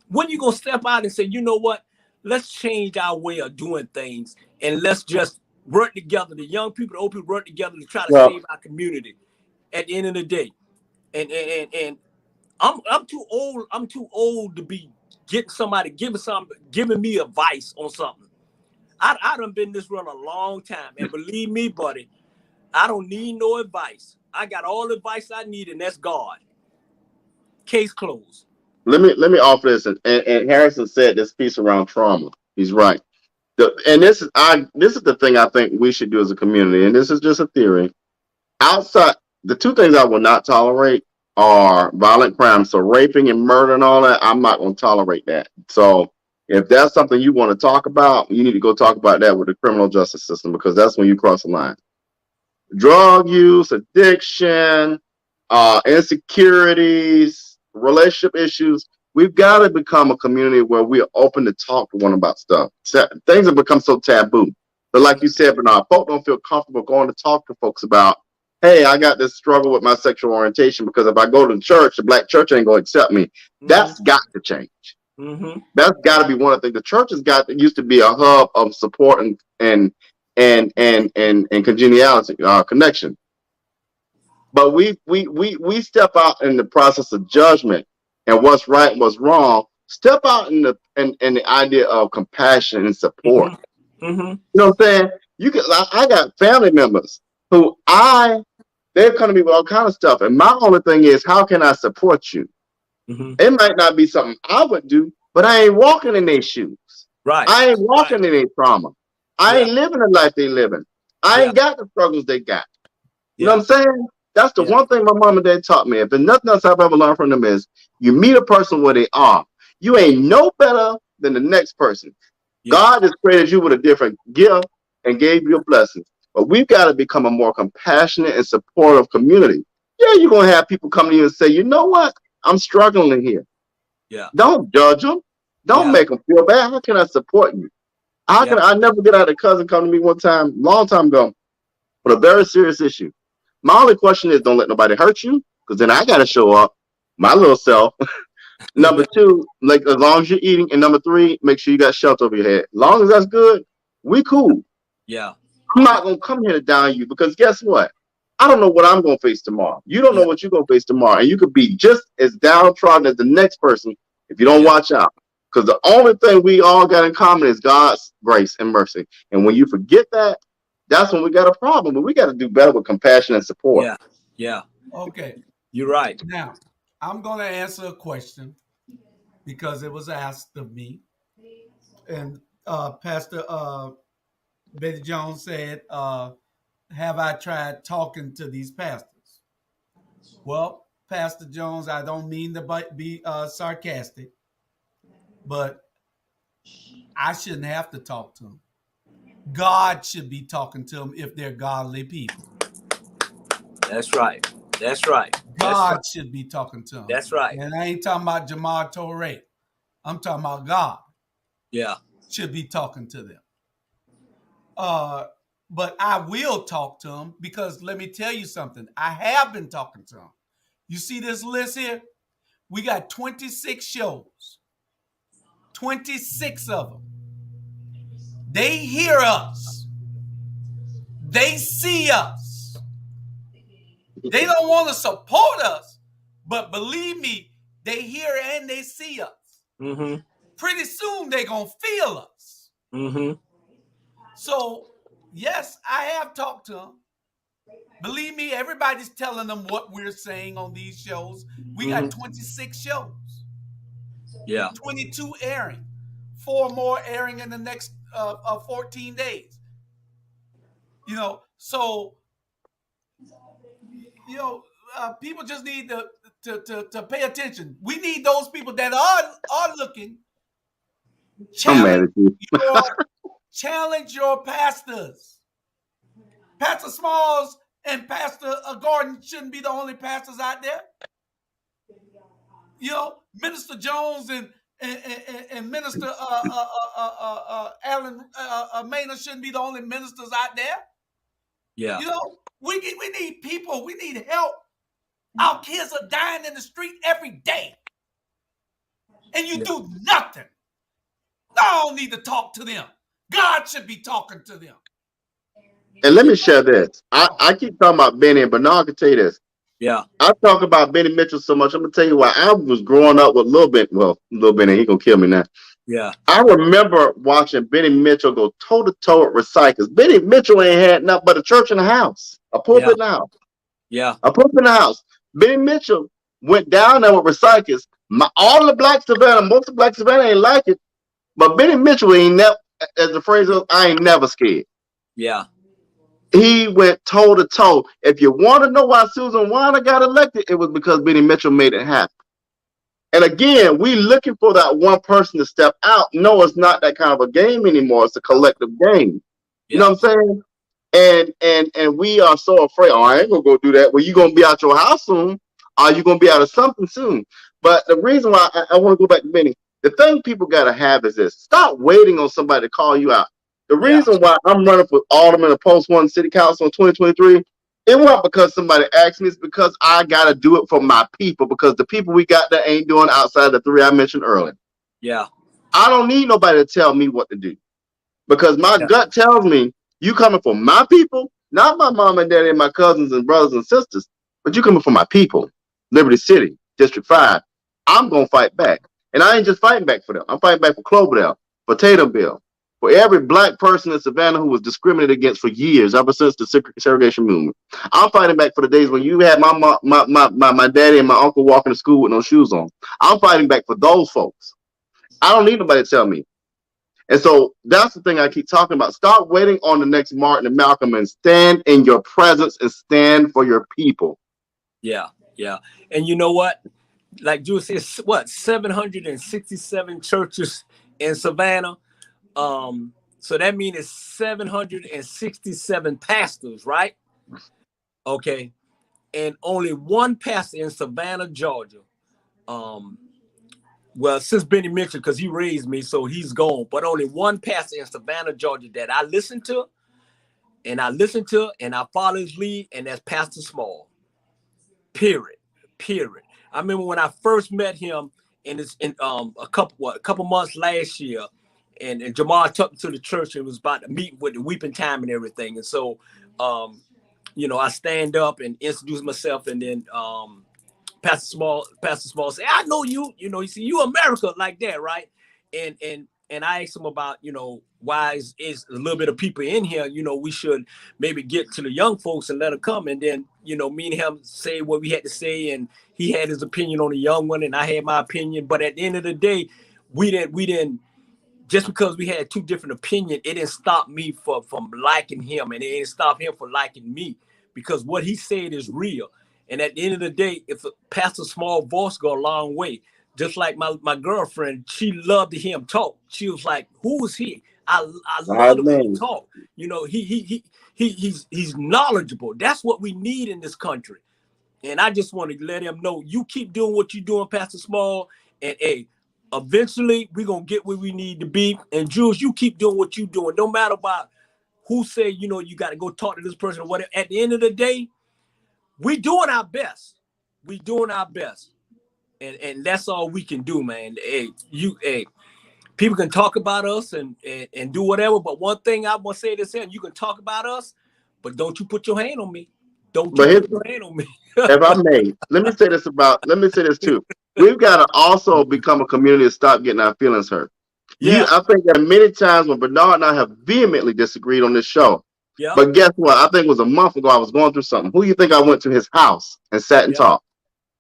When you gonna step out and say, you know what? Let's change our way of doing things and let's just work together. The young people, the old people work together to try to save our community at the end of the day. And I'm too old. I'm too old to be getting somebody giving me advice on something. I done been this run a long time, and believe me, buddy, I don't need no advice. I got all the advice I need, and that's God. Case closed. Let me offer this, and Harrison said this piece around trauma. He's right. And this is the thing I think we should do as a community, and this is just a theory. Outside, the two things I will not tolerate are violent crimes. So raping and murder and all that, I'm not going to tolerate that. So if that's something you want to talk about, you need to go talk about that with the criminal justice system, because that's when you cross the line. Drug use, addiction, insecurities, relationship issues. We've got to become a community where we are open to talk to one about stuff. Things have become so taboo. But like you said, Bernard, folks don't feel comfortable going to talk to folks about, hey, I got this struggle with my sexual orientation because if I go to church, the black church ain't going to accept me. Mm-hmm. That's got to change. Mm-hmm. That's got to be one of the things. The church has used to be a hub of support and congeniality, connection. But we step out in the process of judgment and what's right and what's wrong. Step out in the idea of compassion and support. Mm-hmm. Mm-hmm. You know what I'm saying? I got family members who they've come to me with all kind of stuff, and my only thing is, how can I support you? Mm-hmm. It might not be something I would do, but I ain't walking in their shoes. Right. I ain't walking in their trauma. I ain't living the life they living. I ain't got the struggles they got. You know what I'm saying? That's the one thing my mom and dad taught me. If there's nothing else I've ever learned from them is, you meet a person where they are. You ain't no better than the next person. God has created you with a different gift and gave you a blessing. But we've got to become a more compassionate and supportive community. Yeah, you're going to have people come to you and say, you know what? I'm struggling here. Yeah. Don't judge them. Don't make them feel bad. How can I support you? I never get out. A cousin come to me one time, long time ago, with a very serious issue. My only question is, don't let nobody hurt you, because then I got to show up, my little self. Number two, like, as long as you're eating. And number three, make sure you got shelter over your head. As long as that's good, we cool. Yeah. I'm not going to come here to down you, because guess what? I don't know what I'm going to face tomorrow. You don't know what you're going to face tomorrow. And you could be just as downtrodden as the next person if you don't watch out. Because the only thing we all got in common is God's grace and mercy. And when you forget that, that's when we got a problem. But we got to do better with compassion and support. Yeah. Yeah. Okay. You're right. Now, I'm going to answer a question because it was asked of me. And Pastor Betty Jones said, have I tried talking to these pastors? Well, Pastor Jones, I don't mean to be sarcastic, but I shouldn't have to talk to them. God should be talking to them if they're godly people. That's right. That's right. God should be talking to them. That's right. And I ain't talking about Jamar Torre. I'm talking about God. Yeah. Should be talking to them. But I will talk to them, because let me tell you something. I have been talking to them. You see this list here? We got 26 shows. 26 of them. They hear us. They see us. They don't want to support us, but believe me, they hear and they see us. Mm-hmm. Pretty soon they're going to feel us. Mm-hmm. So, yes, I have talked to them. Believe me, everybody's telling them what we're saying on these shows. We got 26 shows. Yeah. 22 airing. 4 more airing in the next 14 days. You know, so, you know, people just need to pay attention. We need those people that are looking. Challenge your pastors. Pastor Smalls and Pastor Gordon shouldn't be the only pastors out there. You know, Minister Jones and and Minister Alan Maynard shouldn't be the only ministers out there. Yeah. You know, we need people. We need help. Our kids are dying in the street every day, and you do nothing. I don't need to talk to them. God should be talking to them. And let me share this. I keep talking about Benny, but now I can tell you this. Yeah. I talk about Benny Mitchell so much. I'm gonna tell you why. I was growing up with Lil Benny, he gonna kill me now. Yeah. I remember watching Benny Mitchell go toe to toe at Recyclers. Benny Mitchell ain't had nothing but a church in the house, a pulpit in the house. Yeah. A pulpit in the house. Benny Mitchell went down there with Recyclers. All the black Savannah, most of black Savannah ain't like it, but Benny Mitchell ain't never, as the phrase is, I ain't never scared. Yeah. He went toe to toe. If you want to know why Susan Weiner got elected, it was because Benny Mitchell made it happen. And again, we looking for that one person to step out. No, it's not that kind of a game anymore. It's a collective game. You know what I'm saying? And we are so afraid. Oh, I ain't gonna go do that. Well, you gonna be out your house soon. Are you gonna be out of something soon? But the reason why I want to go back to Benny, the thing people gotta have is this: stop waiting on somebody to call you out. The reason why I'm running for alderman of Post 1 City Council in 2023, it wasn't because somebody asked me. It's because I got to do it for my people, because the people we got there ain't doing outside the three I mentioned earlier. Yeah. I don't need nobody to tell me what to do, because my gut tells me you coming for my people, not my mom and daddy and my cousins and brothers and sisters, but you coming for my people, Liberty City, District 5. I'm going to fight back. And I ain't just fighting back for them. I'm fighting back for Cloverdale, for Tatumville, for every black person in Savannah who was discriminated against for years, ever since the segregation movement. I'm fighting back for the days when you had my daddy and my uncle walking to school with no shoes on. I'm fighting back for those folks. I don't need nobody to tell me. And so that's the thing I keep talking about. Stop waiting on the next Martin and Malcolm and stand in your presence and stand for your people. Yeah, yeah. And you know what? Like Jules says, what, 767 churches in Savannah? So that means it's 767 pastors, right? Okay. And only one pastor in Savannah, Georgia. Well, since Benny Mitchell, because he raised me, so he's gone. But only one pastor in Savannah, Georgia that I listen to, and I follow his lead, and that's Pastor Small. Period. I remember when I first met him, and it's in a couple months last year. And Jamal took me to the church and was about to meet with the weeping time and everything. And so, I stand up and introduce myself, and then Pastor Small said, I know you, you see, you America like that, right? And I asked him about, why is a little bit of people in here, we should maybe get to the young folks and let them come. And then, me and him say what we had to say, and he had his opinion on the young one, and I had my opinion. But at the end of the day, we didn't, just because we had two different opinions, it didn't stop me from liking him, and it didn't stop him from liking me, because what he said is real. And at the end of the day, if a Pastor Small voice go a long way. Just like my girlfriend, she loved to hear him talk. She was like, "Who is he?" I love to hear him talk. He's knowledgeable. That's what we need in this country. And I just want to let him know, you keep doing what you're doing, Pastor Small, and eventually we're gonna get where we need to be. And Jules, you keep doing what you're doing, no matter about who say, you got to go talk to this person or whatever. At the end of the day, we doing our best. We doing our best. And that's all we can do, man. People can talk about us and do whatever, but one thing I want to say this here, you can talk about us, but don't you put your hand on me. Don't you put your hand on me. If I may, let me say this too. We've got to also become a community to stop getting our feelings hurt. Yeah. I think there are many times when Bernard and I have vehemently disagreed on this show. Yeah. But guess what? I think it was a month ago I was going through something. Who you think I went to his house and sat and talked?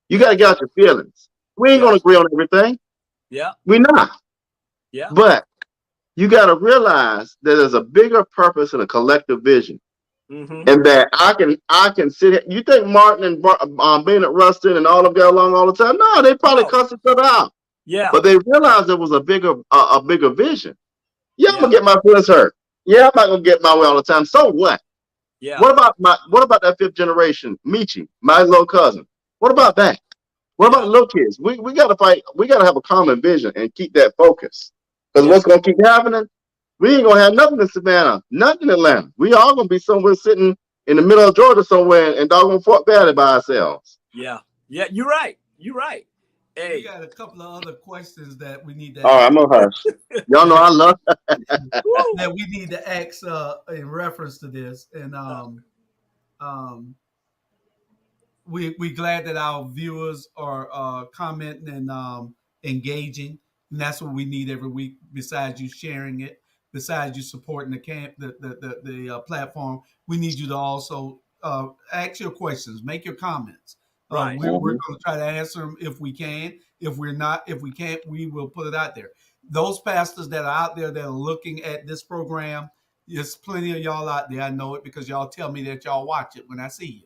You got to get out your feelings. We ain't going to agree on everything. Yeah. We're not. Yeah. But you got to realize that there's a bigger purpose and a collective vision. Mm-hmm. And that I can sit here. You think Martin and Bennett Rustin and all of them got along all the time? No, they probably cussed each other out. Yeah. But they realized there was a bigger vision. Yeah, I'm going to get my feelings hurt. Yeah, I'm not going to get my way all the time. So what? Yeah. What about that fifth generation, Michi, my little cousin? What about that? What about little kids? We got to fight. We got to have a common vision and keep that focus. Because what's going to keep happening? We ain't going to have nothing in Savannah, nothing in Atlanta. We all going to be somewhere sitting in the middle of Georgia somewhere in doggone Fort Valley by ourselves. Yeah. You're right. Hey, we got a couple of other questions that we need to. All right, I'm gonna hush. Y'all know I love that we need to ask in reference to this, and we glad that our viewers are commenting and engaging, and that's what we need every week. Besides you sharing it, besides you supporting the platform, we need you to also ask your questions, make your comments. Right. We're going to try to answer them if we can. If we can't, we will put it out there. Those pastors that are out there that are looking at this program, there's plenty of y'all out there. I know it because y'all tell me that y'all watch it when I see you.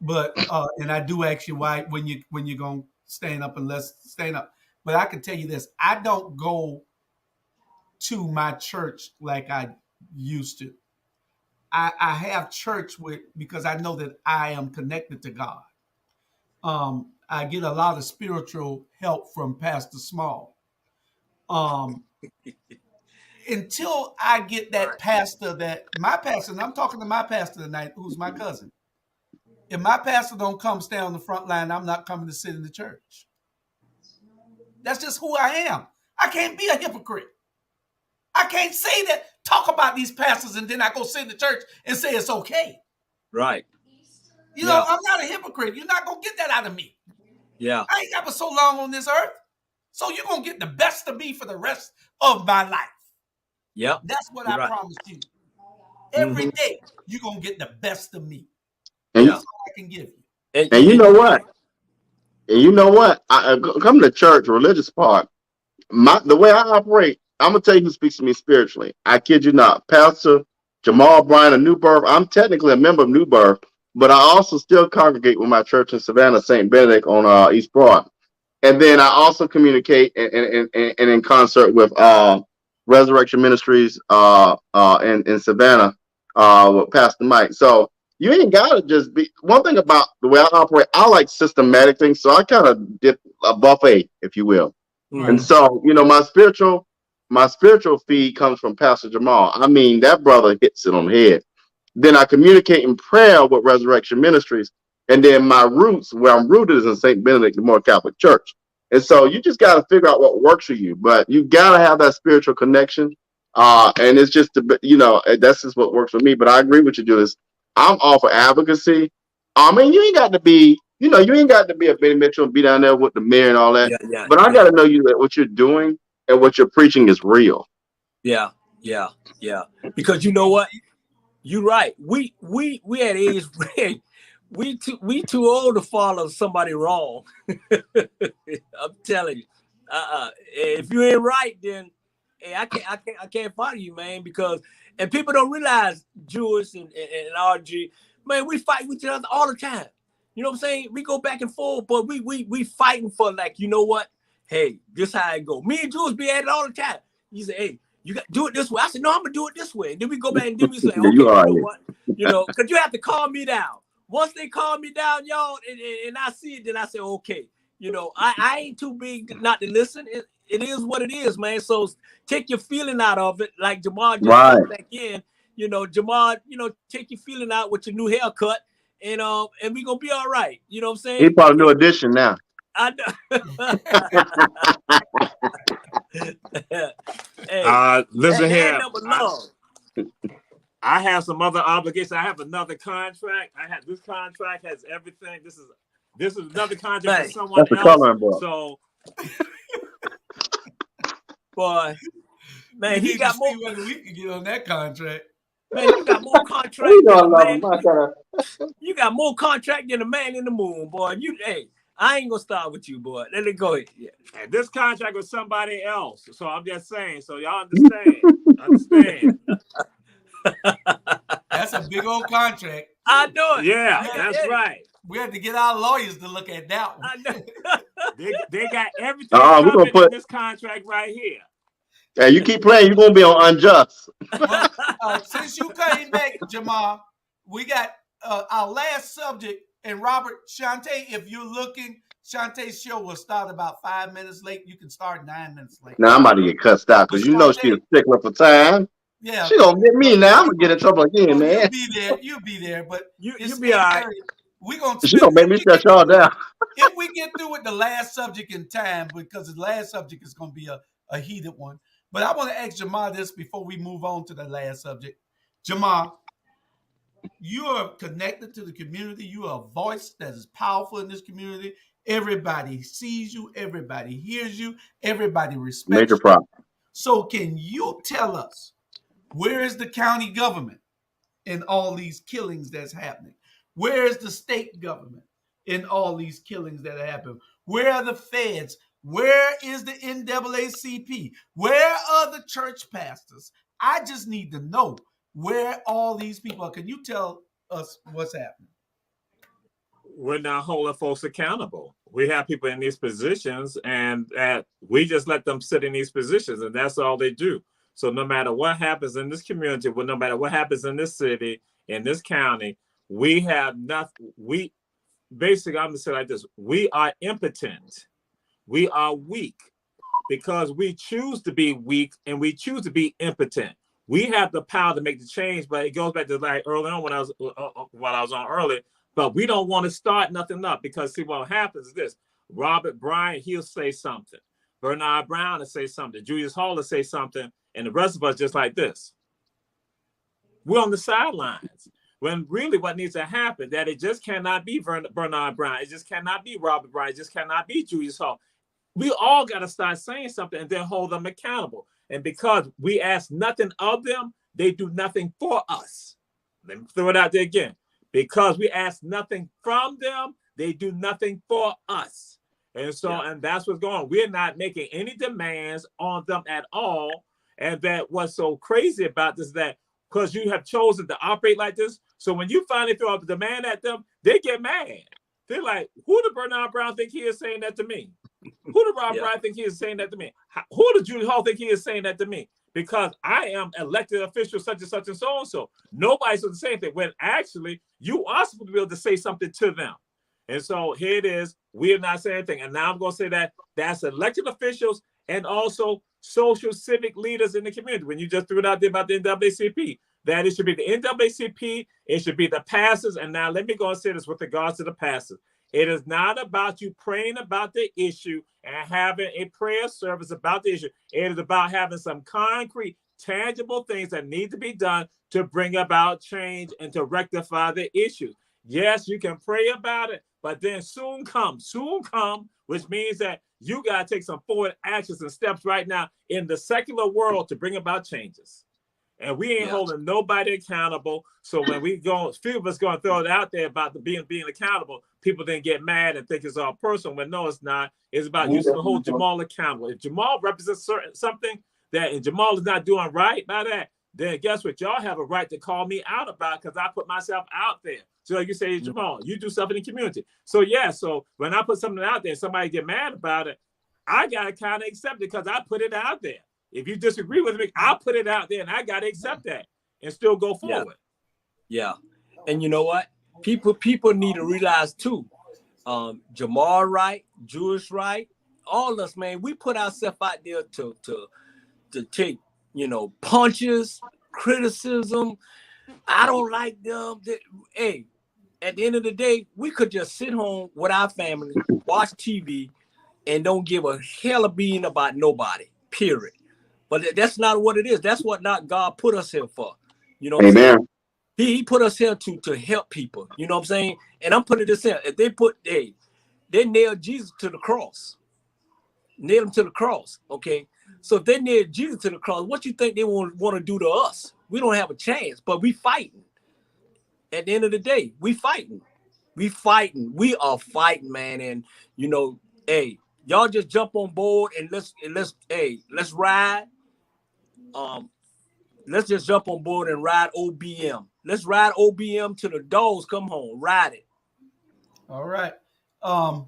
But and I do ask you why when you're gonna stand up and let's stand up. But I can tell you this: I don't go to my church like I used to. I have church because I know that I am connected to God. I get a lot of spiritual help from Pastor Small. Until I get that pastor my pastor, and I'm talking to my pastor tonight, who's my cousin. If my pastor don't come stay on the front line, I'm not coming to sit in the church. That's just who I am. I can't be a hypocrite. I can't say that, talk about these pastors, and then I go sit in the church and say it's okay. Right. You know, I'm not a hypocrite. You're not going to get that out of me. Yeah. I ain't got but so long on this earth. So you're going to get the best of me for the rest of my life. Yep. That's what I promised you. Every day, you're going to get the best of me. And that's all I can give you. And you know what? And you know what? I come to church, religious part. The way I operate, I'm gonna tell you who speaks to me spiritually. I kid you not, Pastor Jamal Bryan of New Birth. I'm technically a member of New Birth, but I also still congregate with my church in Savannah, St. Benedict on East Broad. And then I also communicate and in concert with Resurrection Ministries in Savannah with Pastor Mike. So you ain't gotta just be. One thing about the way I operate, I like systematic things. So I kind of did a buffet, if you will. And so, you know, my spiritual feed comes from Pastor Jamal. I mean, that brother hits it on the head. Then I communicate in prayer with Resurrection Ministries. And then my roots, where I'm rooted, is in St. Benedict, the More Catholic Church. And so you just got to figure out what works for you. But you got to have that spiritual connection. And it's just, that's just what works for me. But I agree with you, Julius. I'm all for advocacy. I mean, you ain't got to be a Benny Mitchell and be down there with the mayor and all that. But I got to know that what you're doing and what you're preaching is real. Yeah. Because you know what? You're right. We at age we too old to follow somebody wrong. I'm telling you. If you ain't right, then hey, I can't follow you, man. And people don't realize, Jewish and RG, man, we fight with each other all the time. You know what I'm saying? We go back and forth, but we fighting for, like, you know what? Hey, this how it go. Me and Jules be at it all the time. You say, hey, you got to do it this way. I said, no, I'm gonna do it this way. And then we go back and then we say, okay, you know what? Because you have to calm me down. Once they calm me down, y'all, and I see it, then I say, okay, I ain't too big not to listen. It is what it is, man. So take your feeling out of it, like Jamal just came back in. Jamal, take your feeling out with your new haircut, and we gonna be all right. You know what I'm saying? He probably new edition now. I know. Hey, listen here. I have some other obligations. I have another contract. This contract has everything. This is another contract for someone else. So, boy, man, he got more. Whether we can get on that contract. Man, you got more contract You got more contract than a man in the moon, boy. I ain't gonna start with you, boy. Let it go ahead. Yeah. And this contract was somebody else. So I'm just saying. So y'all understand. That's a big old contract. I know it. Yeah, that's right. We had to get our lawyers to look at that one. I know. they got everything covered in this contract right here. Yeah, you keep playing, you're gonna be on Unjust. Well, since you came back, Jamal, we got our last subject. And Robert, Shantae, if you're looking, Shantae's show will start about 5 minutes late. You can start 9 minutes late. Now I'm about to get cussed out because you know she's a stickler for time. Yeah, she gonna get me now. I'm gonna get in trouble again, man. You'll be there, but you'll be all right. We're gonna She gonna make me shut y'all down. If we get through with the last subject in time, because the last subject is gonna be a heated one. But I want to ask Jamar this before we move on to the last subject. Jamar, you are connected to the community. You are a voice that is powerful in this community. Everybody sees you. Everybody hears you. Everybody respects Major you. problem. So can you tell us, where is the county government in all these killings that's happening? Where is the state government in all these killings that happen? Where are the feds? Where is the NAACP? Where are the church pastors? I just need to know where all these people are. Can you tell us what's happening? We're not holding folks accountable. We have people in these positions, and we just let them sit in these positions, and that's all they do. So no matter what happens in this community, no matter what happens in this city, in this county, we have nothing. We basically, I'm gonna say it like this: we are impotent. We are weak because we choose to be weak and we choose to be impotent. We have the power to make the change, but it goes back to like early on when I was on earlier. But we don't want to start nothing up because see what happens is this: Wilder Bryan, he'll say something. Bernard Brown will say something. Julius Hall will say something, and the rest of us just like this. We're on the sidelines. When really what needs to happen, that it just cannot be Bernard Brown. It just cannot be Wilder Bryan. It just cannot be Julius Hall. We all got to start saying something and then hold them accountable. And because we ask nothing of them, they do nothing for us. Let me throw it out there again. Because we ask nothing from them, they do nothing for us. And so, and that's what's going on. We're not making any demands on them at all. And that what's so crazy about this is that because you have chosen to operate like this, so when you finally throw up a demand at them, they get mad. They're like, who did Bernard Brown think he is saying that to me? Who did Rob Bryan think he is saying that to me? Who did Julie Hall think he is saying that to me? Because I am elected official such and such and so and so. Nobody's supposed to say anything when actually you are supposed to be able to say something to them. And so here it is. We are not saying anything. And now I'm going to say that that's elected officials and also social civic leaders in the community. When you just threw it out there about the NAACP, that it should be the NAACP, it should be the pastors. And now let me go and say this with regards to the pastors. It is not about you praying about the issue and having a prayer service about the issue. It is about having some concrete, tangible things that need to be done to bring about change and to rectify the issue. Yes, you can pray about it, but then soon come, which means that you got to take some forward actions and steps right now in the secular world to bring about changes. And we ain't holding nobody accountable. So when we go, few of us going to throw it out there about the being accountable, people then get mad and think it's all personal. When no, it's not. It's about you to hold Jamal accountable. If Jamal represents something that and Jamal is not doing right by that, then guess what? Y'all have a right to call me out about because I put myself out there. So like you say, Jamal, you do something in the community. So so when I put something out there, somebody get mad about it, I got to kind of accept it because I put it out there. If you disagree with me, I'll put it out there and I got to accept that and still go forward. Yeah. And you know what? People need to realize too, Jamal right, Jewish right, all of us, man, we put ourselves out there to take, punches, criticism. I don't like them. Hey, at the end of the day, we could just sit home with our family, watch TV, and don't give a hell of being about nobody, period. But that's not what it is. That's what not God put us here for. You know what I'm saying? He put us here to help people. You know what I'm saying? And I'm putting this in. If they nailed Jesus to the cross. Nailed him to the cross. Okay. So if they nailed Jesus to the cross, what you think they want to do to us? We don't have a chance, but we fighting. At the end of the day, we fighting. We fighting. We are fighting, man. And y'all just jump on board and let's ride. Let's just jump on board and ride OBM. Let's ride OBM till the dogs come home. Ride it. All right. And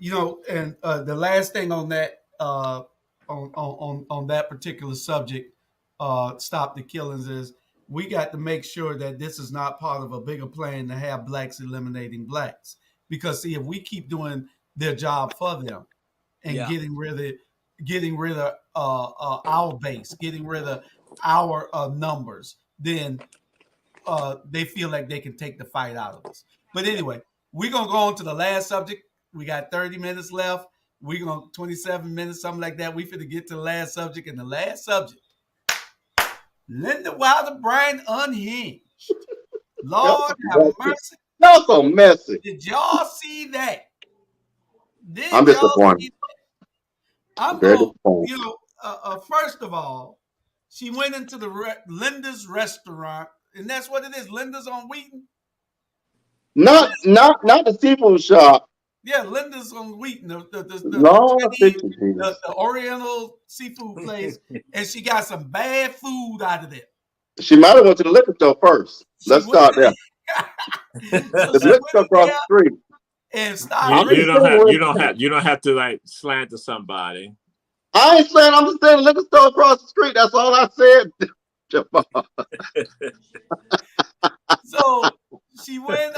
the last thing on that, on that particular subject, stop the killings, is we got to make sure that this is not part of a bigger plan to have blacks eliminating blacks. Because see, if we keep doing their job for them and getting rid of our base, getting rid of our numbers, then they feel like they can take the fight out of us. But anyway, we're gonna go on to the last subject. We got 30 minutes left. We're gonna 27 minutes, something like that. We finna get to the last subject, and the last subject, Linda Wilder Bryan unhinged. Lord have mercy. Y'all so messy. Did y'all see that? I'm disappointed. I'm going, first of all, she went into the Linda's restaurant, and that's what it is. Linda's on Wheaton. Not the seafood shop. Yeah, Linda's on Wheaton, the Oriental seafood place, and she got some bad food out of it. She might have went to the liquor store first. Let's start there. The liquor store across the street. And start. You don't have to like slander somebody. I ain't saying. I'm just saying the liquor store across the street. That's all I said. So she went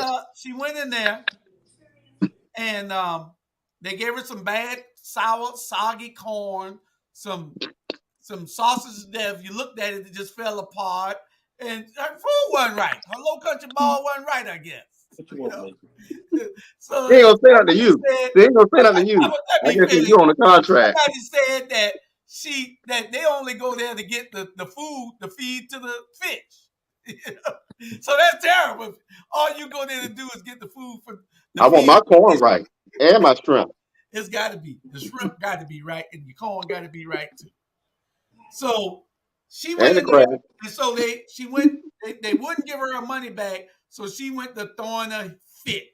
in there, and they gave her some bad, sour, soggy corn, some sausage that if you looked at it, it just fell apart, and her food wasn't right. Her low country ball wasn't right, I guess. So they ain't gonna say that to you. They ain't gonna say that to you. I guess you on the contract. Somebody said that they only go there to get the food to feed to the fish. So that's terrible. All you go there to do is get the food for. I want my corn right and my shrimp. It's got to be the shrimp got to be right, and your corn got to be right too. So she went in there, and so they wouldn't give her money back, so she went to throwing a fit.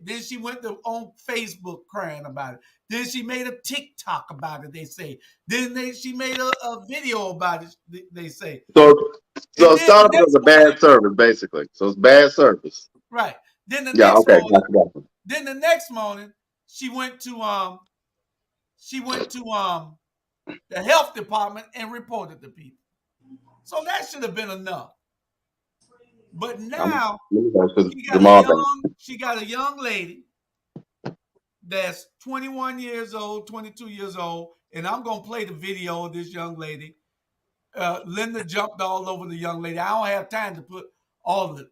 Then she went to on Facebook crying about it. Then she made a TikTok about it, they say. Then she made a video about it, they say. So startup was a bad service, basically. So it's bad service. Right. Then the next morning, she went to the health department and reported to people. So that should have been enough. But now she got a young lady that's 21 years old, 22 years old, and I'm gonna play the video of this young lady. Linda jumped all over the young lady. I don't have time to put all the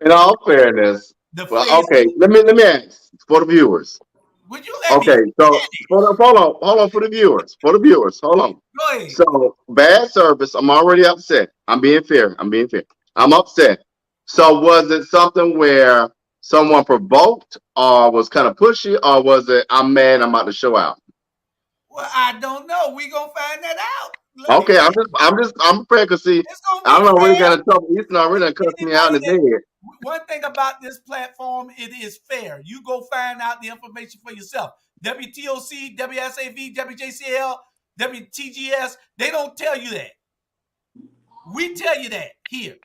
in all fairness. Okay, let me ask for the viewers. Would you let me? So hold on for the viewers. Hold on. Go ahead. So bad service. I'm already upset. I'm being fair. I'm upset. So was it something where someone provoked, or was kind of pushy, or was it I'm mad, I'm about to show out? Well, I don't know. We gonna find that out. Okay, I'm prepared because see, I don't know really got in trouble. He's not really cussing me out in the head. One thing about this platform, it is fair. You go find out the information for yourself. WTOC, WSAV, WJCL, WTGS, they don't tell you that. We tell you that here.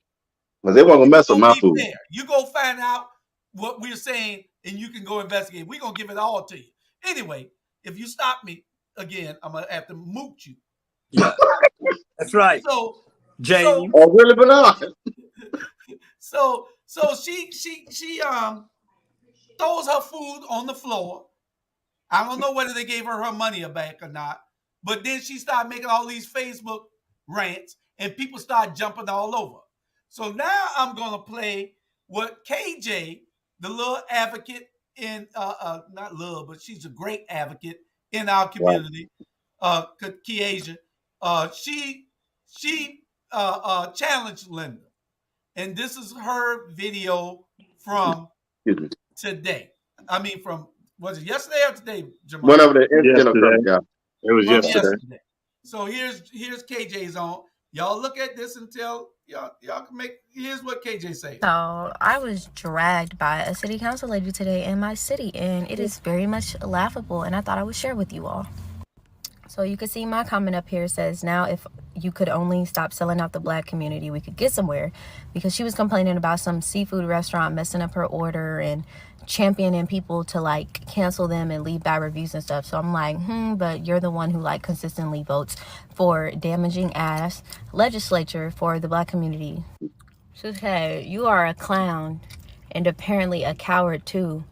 Well, they want to mess with my food. Fair. You go find out what we're saying, and you can go investigate. We're going to give it all to you. Anyway, if you stop me again, I'm going to have to moot you. Yeah, that's right. So, James. Really benign. So she throws her food on the floor. I don't know whether they gave her money back or not, but then she started making all these Facebook rants, and people start jumping all over. So now I'm gonna play what KJ, the little advocate in not little, but she's a great advocate in our community, Kiasia. She challenged Linda. And this is her video from today. I mean, was it yesterday or today, Jamal? Whenever the incident occurred, yeah. It was yesterday. So here's KJ's on. Y'all look at this and tell y'all can make. Here's what KJ says. So I was dragged by a city council lady today in my city, and it is very much laughable, and I thought I would share with you all. So you can see my comment up here says, now if you could only stop selling out the Black community, we could get somewhere, because she was complaining about some seafood restaurant messing up her order and championing people to like cancel them and leave bad reviews and stuff. So I'm like, but you're the one who like consistently votes for damaging ass legislature for the Black community. So hey, you are a clown and apparently a coward too.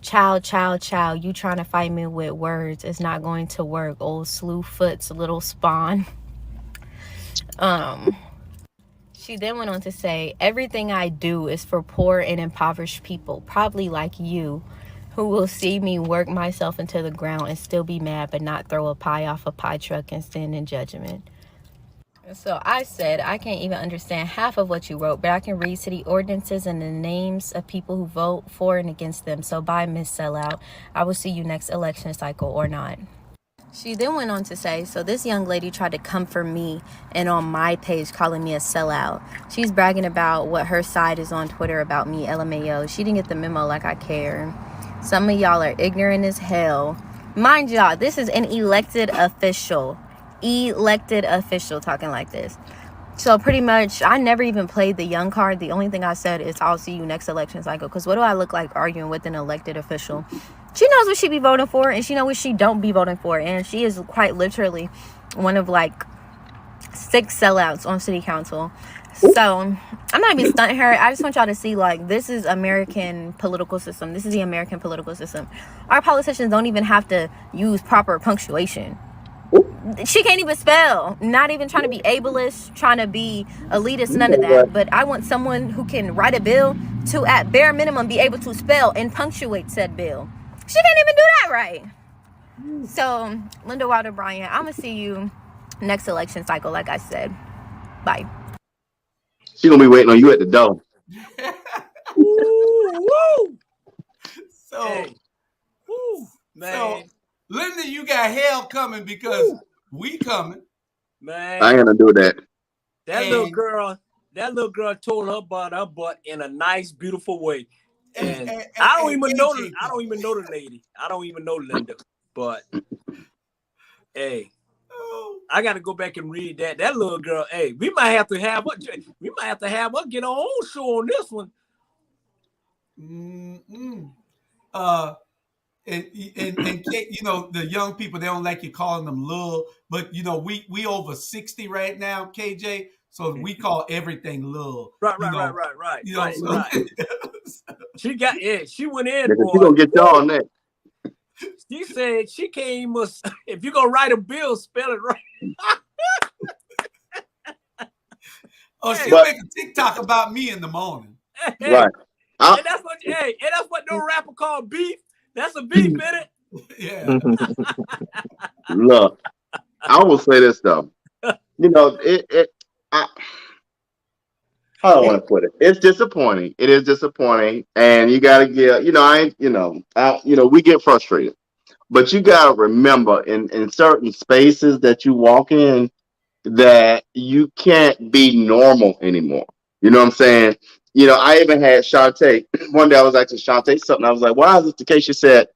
Child, you trying to fight me with words is not going to work, old Slewfoot's little spawn. She then went on to say, everything I do is for poor and impoverished people, probably like you, who will see me work myself into the ground and still be mad but not throw a pie off a pie truck and stand in judgment. So I said, I can't even understand half of what you wrote, but I can read city ordinances and the names of people who vote for and against them. So bye, Miss Sellout. I will see you next election cycle or not. She then went on to say, so this young lady tried to come for me and on my page calling me a sellout. She's bragging about what her side is on Twitter about me, LMAO. She didn't get the memo like I care. Some of y'all are ignorant as hell. Mind y'all, this is an elected official talking like this. So pretty much, I never even played the young card. The only thing I said is, I'll see you next election cycle. Because what do I look like arguing with an elected official? She knows what she be voting for, and she knows what she don't be voting for. And she is quite literally one of like 6 sellouts on city council. So I'm not even stunting her. I just want y'all to see, like, this is American political system. This is the American political system. Our politicians don't even have to use proper punctuation. She can't even spell. Not even trying to be ableist, trying to be elitist, none of that. But I want someone who can write a bill to, at bare minimum, be able to spell and punctuate said bill. She can't even do that right. So, Linda Wilder Bryan, I'm going to see you next election cycle, like I said. Bye. She going to be waiting on you at the door. Woo! So, Hey. Woo, man. So, Linda, you got hell coming because we coming. Man. I ain't going to do that. That little girl told her about her butt in a nice, beautiful way. And I don't even know the lady. I don't even know Linda. But hey, I got to go back and read that. That little girl. Hey, we might have to have her get her own show on this one. And you know, the young people, they don't like you calling them little, but you know, we over 60 right now, KJ. So we call everything little. Right. You know, Right. She went in. She gonna get y'all on that. She said she came. If you gonna write a bill, spell it right. She'll make a TikTok about me in the morning. Right. And that's what no rapper called beef. That's a beef, isn't it? Yeah. Look, I will say this though. You know, I don't want to put it. It's disappointing. It is disappointing, and you got to get. We get frustrated, but you got to remember in certain spaces that you walk in that you can't be normal anymore. You know what I'm saying? You know, I even had Shantae. One day I was asking Shantae something. I was like, "Why is this the case?" She said,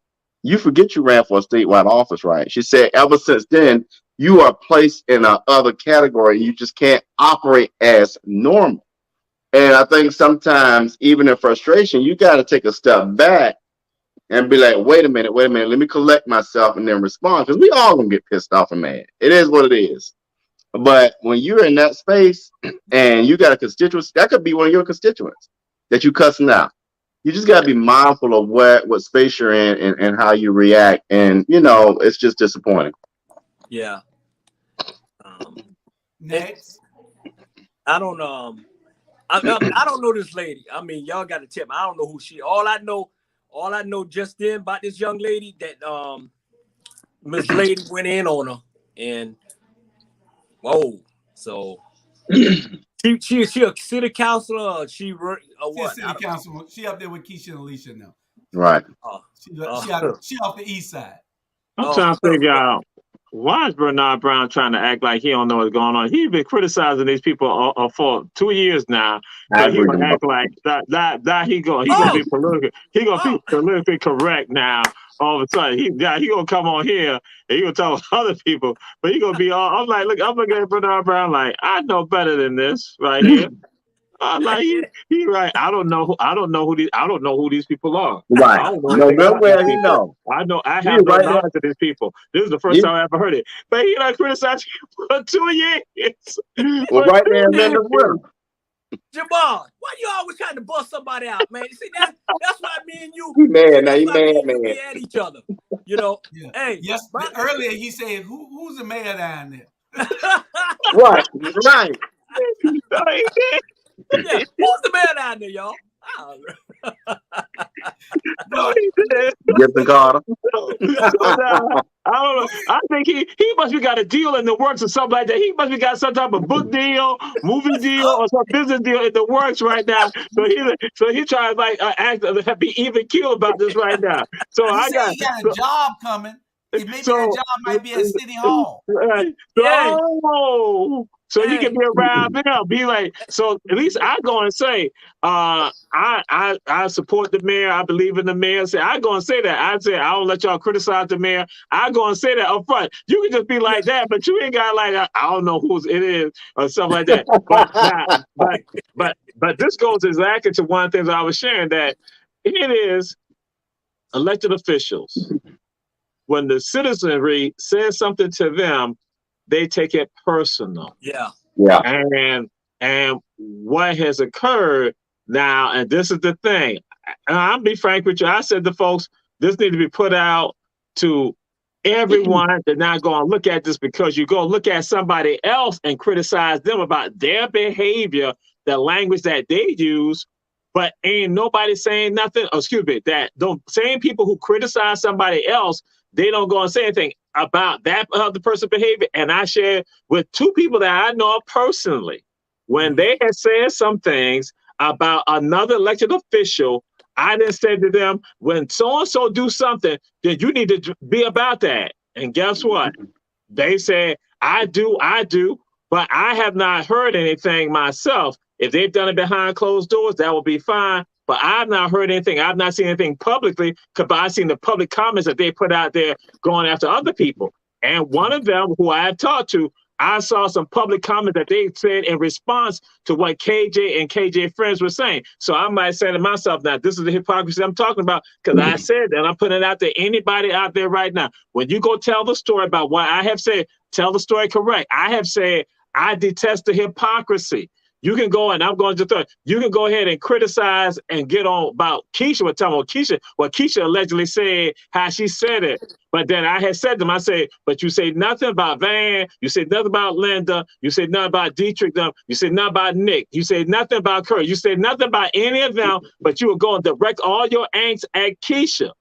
"You forget you ran for a statewide office, right?" She said, "Ever since then, you are placed in a other category. You just can't operate as normal." And I think sometimes, even in frustration, you got to take a step back and be like, wait a minute, let me collect myself and then respond. Because we all gonna get pissed off and mad. It is what it is. But when you're in that space and you got a constituency, that could be one of your constituents that you cussing out. You just got to be mindful of what space you're in and how you react. And, you know, it's just disappointing. Yeah. Next. I don't know this lady. I mean, y'all got to tell me. I don't know who she. All I know just then about this young lady that Miss Lady went in on her, and whoa. So she a city councilor. She what? City councilor. She up there with Keisha and Alicia now. Right. She off the east side. I'm trying to figure out. Why is Bernard Brown trying to act like he don't know what's going on? He's been criticizing these people for 2 years now. So he gonna act like that he gonna be political. He gonna be politically correct now. All of a sudden, he gonna come on here and he gonna tell other people, but he gonna be all. I'm looking at Bernard Brown like I know better than this right here. I'm like he right. I don't know who these people are. Right. I don't know he know. I have no knowledge of these people. This is the first time I ever heard it. But he criticized you for 2 years. Well, right there in the room. Jamal, why you always trying to bust somebody out, man? See, that's why me and you. He mad now. That's He why mad, me and you man. be at each other. You know. Yeah. Hey. Yes. Earlier he said, "Who's the mayor down there?" Right. Right. Yeah. Who's the man down there, y'all? But Gibson Carter. I don't know. I think he must be got a deal in the works or something like that. He must be got some type of book deal, movie deal, or some business deal in the works right now. So he tries like act be even keel about this right now. So he said he got a job coming. Maybe that job might be at City Hall. Yeah. So he can be around them. Be like, so at least I go and say, I support the mayor. I believe in the mayor. I go and say that. I say I don't let y'all criticize the mayor. I go and say that up front. You can just be like that, but you ain't got like I don't know whose it is or something like that. But this goes exactly to one thing that I was sharing, that it is elected officials. When the citizenry says something to them, they take it personal. Yeah. And what has occurred now, and this is the thing, and I'll be frank with you, I said to folks, this needs to be put out to everyone. They're not going to look at this because you go look at somebody else and criticize them about their behavior, the language that they use, but ain't nobody saying nothing. Excuse me, that the same people who criticize somebody else, they don't go and say anything about that other person's behavior. And I shared with two people that I know personally, when they had said some things about another elected official, I then said to them, when so-and-so do something, then you need to be about that. And guess what? They said, I do, but I have not heard anything myself. If they've done it behind closed doors, that will be fine. But I've not heard anything. I've not seen anything publicly, because I've seen the public comments that they put out there going after other people. And one of them, who I have talked to, I saw some public comments that they said in response to what KJ and KJ friends were saying. So I might say to myself, now, this is the hypocrisy I'm talking about, because I said that. I'm putting it out there. Anybody out there right now, when you go tell the story about what I have said, tell the story correct. I have said, I detest the hypocrisy. You can go, and I'm going to throw, you can go ahead and criticize and get on about Keisha, what Keisha allegedly said, how she said it. But then I had said to them, I said, but you say nothing about Van, you said nothing about Linda, you said nothing about Dietrich, you said nothing about Nick, you said nothing about Kurt, you said nothing about any of them, but you were going to direct all your angst at Keisha.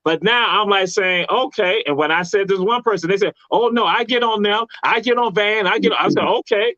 But now I'm like saying, okay. And when I said this one person, they said, oh no, I get on them, I get on Van, I said, okay.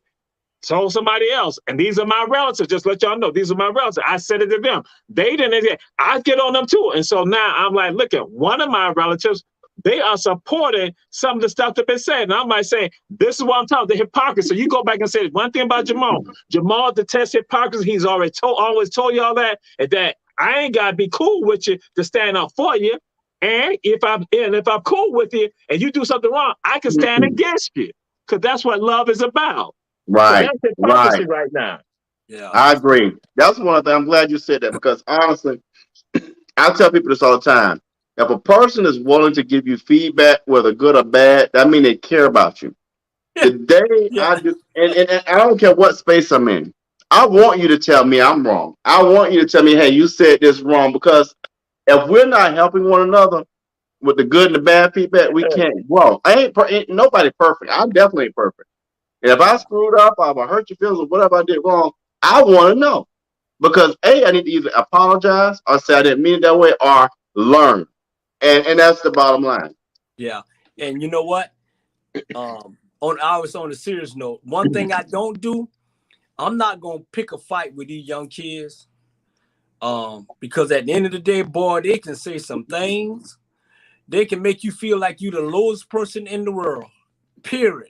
Told somebody else, and these are my relatives. Just let y'all know, these are my relatives. I said it to them. They didn't. I get on them too. And so now I'm like, look at one of my relatives. They are supporting some of the stuff that been said. And I'm like saying, this is what I'm talking, the hypocrisy. So you go back and say one thing about Jamal. Jamal detests hypocrisy. He's always told y'all that, and that I ain't gotta be cool with you to stand up for you. And if I'm cool with you and you do something wrong, I can stand against you, because that's what love is about. Right, so that's right now. Yeah, I agree. That's one thing. I'm glad you said that, because honestly, I tell people this all the time. If a person is willing to give you feedback, whether good or bad, that means they care about you. The day I do, and I don't care what space I'm in, I want you to tell me I'm wrong. I want you to tell me, hey, you said this wrong, because if we're not helping one another with the good and the bad feedback, we can't grow. Ain't nobody perfect. I'm definitely perfect. And if I screwed up, or I hurt your feelings, or whatever I did wrong, I want to know. Because I need to either apologize or say I didn't mean it that way, or learn. And that's the bottom line. Yeah. And you know what? On a serious note, one thing I don't do, I'm not gonna pick a fight with these young kids. Because at the end of the day, boy, they can say some things. They can make you feel like you're the lowest person in the world. Period.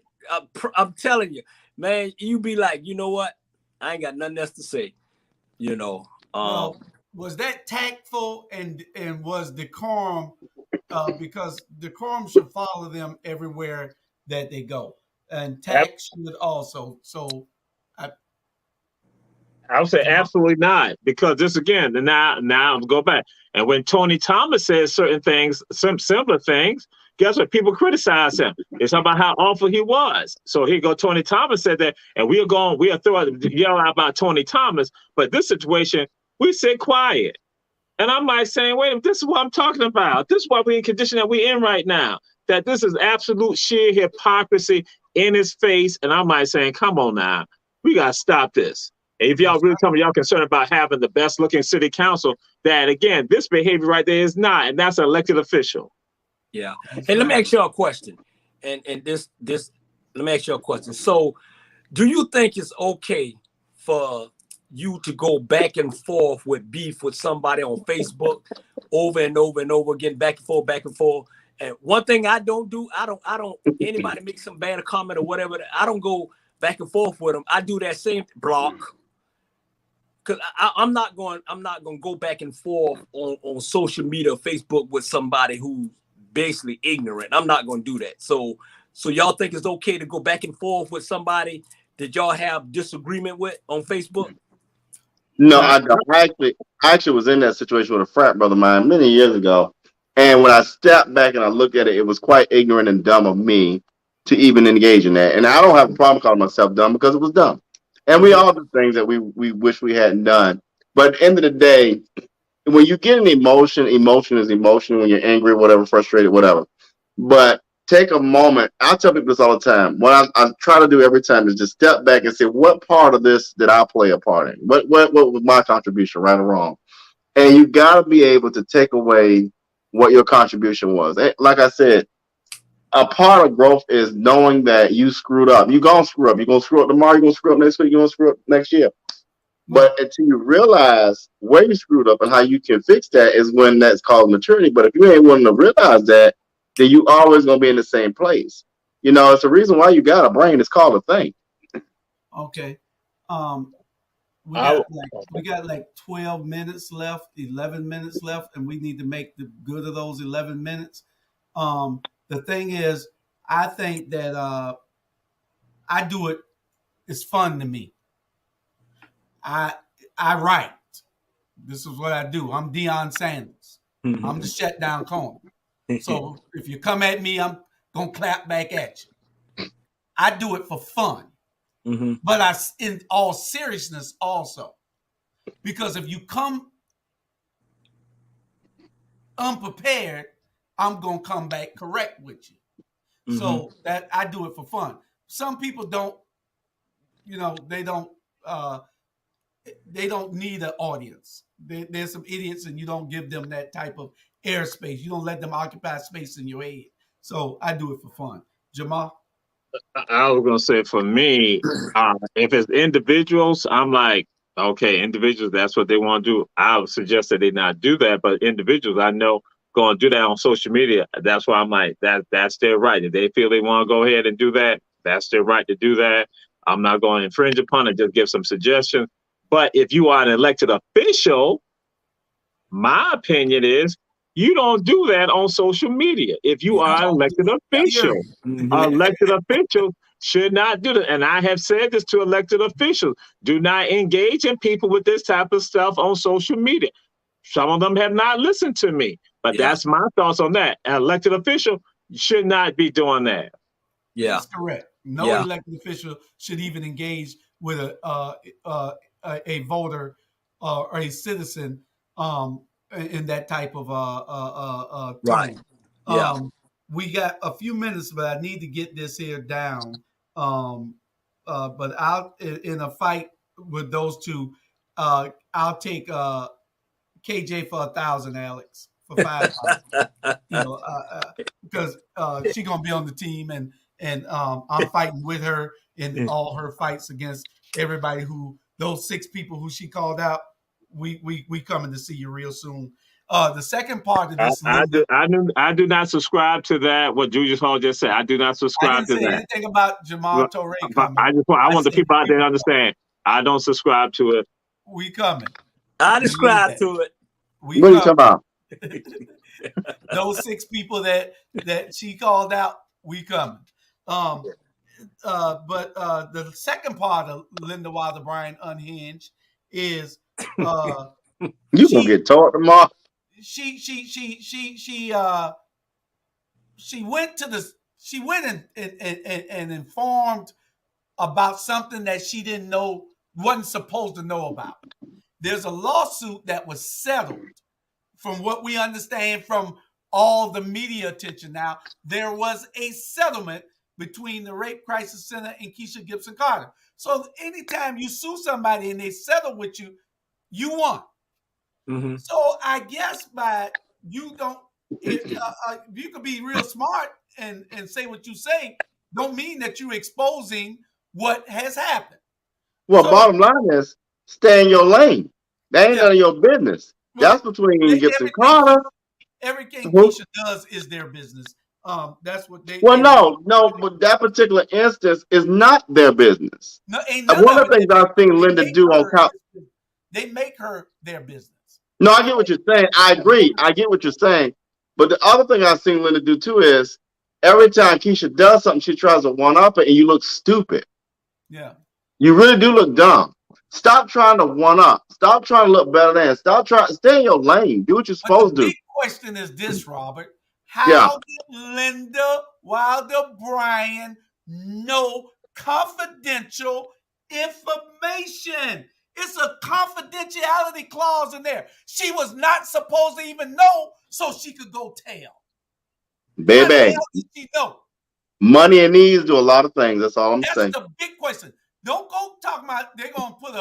I'm telling you, man, you be like, you know what? I ain't got nothing else to say. You know. Well, was that tactful and was decorum? Because decorum should follow them everywhere that they go, and tact should also. So, I would say absolutely not, because this again, now I'm go back. And when Tony Thomas says certain things, some similar things, guess what? People criticize him. It's about how awful he was. So here go Tony Thomas said that, and we'll yell out about Tony Thomas. But this situation, we sit quiet. And I'm like saying, wait a minute, this is what I'm talking about. This is what we're in condition that we're in right now. That this is absolute sheer hypocrisy in his face. And I'm like saying, come on now, we got to stop this. And if y'all really tell me y'all concerned about having the best looking city council, that again, this behavior right there is not, and that's an elected official. Yeah. And let me ask you a question. And this, let me ask you a question. So do you think it's okay for you to go back and forth with beef with somebody on Facebook over and over and over again, back and forth? And one thing I don't do, I don't anybody make some bad comment or whatever, I don't go back and forth with them. I do that same block. Cause I'm not going to go back and forth on social media or Facebook with somebody who's basically ignorant. I'm not going to do that. So y'all think it's okay to go back and forth with somebody that y'all have disagreement with on Facebook? No, I don't. I actually was in that situation with a frat brother of mine many years ago. And when I stepped back and I looked at it, it was quite ignorant and dumb of me to even engage in that. And I don't have a problem calling myself dumb because it was dumb. And we all do things that we wish we hadn't done. But at the end of the day, when you get an emotion is emotion when you're angry, whatever, frustrated, whatever. But take a moment. I tell people this all the time. What I try to do every time is just step back and say, what part of this did I play a part in? What was my contribution, right or wrong? And you got to be able to take away what your contribution was. Like I said, a part of growth is knowing that you screwed up. You're going to screw up. You're going to screw up tomorrow. You're going to screw up next week. You're going to screw up next year. But until you realize where you screwed up and how you can fix that is when that's called maturity. But if you ain't willing to realize that, then you always going to be in the same place. You know, it's the reason why you got a brain. It's called a thing. Okay. We got like 12 minutes left, 11 minutes left, and we need to make the good of those 11 minutes. The thing is, I think that I do it. It's fun to me. I write. This is what I do. I'm Deion Sanders. I'm the shutdown corner. So if you come at me, I'm gonna clap back at you. I do it for fun. But in all seriousness also, because if you come unprepared, I'm going to come back correct with you. So that I do it for fun. Some people don't, they don't need an audience. There's some idiots and you don't give them that type of airspace. You don't let them occupy space in your head. So I do it for fun. Jamal? I was going to say for me, if it's individuals, I'm like, okay, individuals, that's what they want to do. I would suggest that they not do that. But individuals, I know, going to do that on social media. That's why I'm like, that's their right. If they feel they want to go ahead and do that, that's their right to do that. I'm not going to infringe upon it, just give some suggestions. But if you are an elected official, my opinion is you don't do that on social media. If you are an elected official, elected officials should not do that. And I have said this to elected officials. Do not engage in people with this type of stuff on social media. Some of them have not listened to me, but that's my thoughts on that. An elected official should not be doing that. Yeah, that's correct. No elected official should even engage with a voter or a citizen in that type of right. We got a few minutes, but I need to get this here down. But I'll in a fight with those two, I'll take KJ for 1,000, Alex for 5,000. Because she's gonna be on the team, and I'm fighting with her in all her fights against everybody who those 6 people who she called out. We coming to see you real soon. The second part of this, I do not subscribe to that. What Julius Hall just said, I do not subscribe to that. Anything about Jamal Torre coming. I want the people out there to understand. I don't subscribe to it. We coming. I subscribe to it. What are you talking about? Those 6 people that she called out, we coming. But the second part of Linda Wilder Bryan Unhinged is you gonna get taught tomorrow. She she went and informed about something that she didn't know, wasn't supposed to know about. There's a lawsuit that was settled, from what we understand from all the media attention. Now, there was a settlement between the Rape Crisis Center and Keisha Gibson Carter. So anytime you sue somebody and they settle with you, you won. Mm-hmm. So I guess by you don't, you could be real smart and say what you say, don't mean that you're exposing what has happened. Well, bottom line is stay in your lane. That ain't none of your business. That's between Gibson Carter. Everything Keisha does is their business. That's what they. Well, no, but that particular instance is not their business. No, ain't one of the things I've seen Linda do on they make her their business. No, I get what you're saying. I agree. I get what you're saying. But the other thing I've seen Linda do too is every time Keisha does something, she tries to one up it, and you look stupid. Yeah. You really do look dumb. Stop trying to one up. Stop trying to look better than. Stay in your lane. Do what you're supposed to do. The big question is this, Robert. How did Linda Wilder Bryan know confidential information? It's a confidentiality clause in there. She was not supposed to even know, so she could go tell. Baby, how the hell did she know? Money and needs do a lot of things. That's all I'm saying. That's the big question. Don't go talking about they're going to put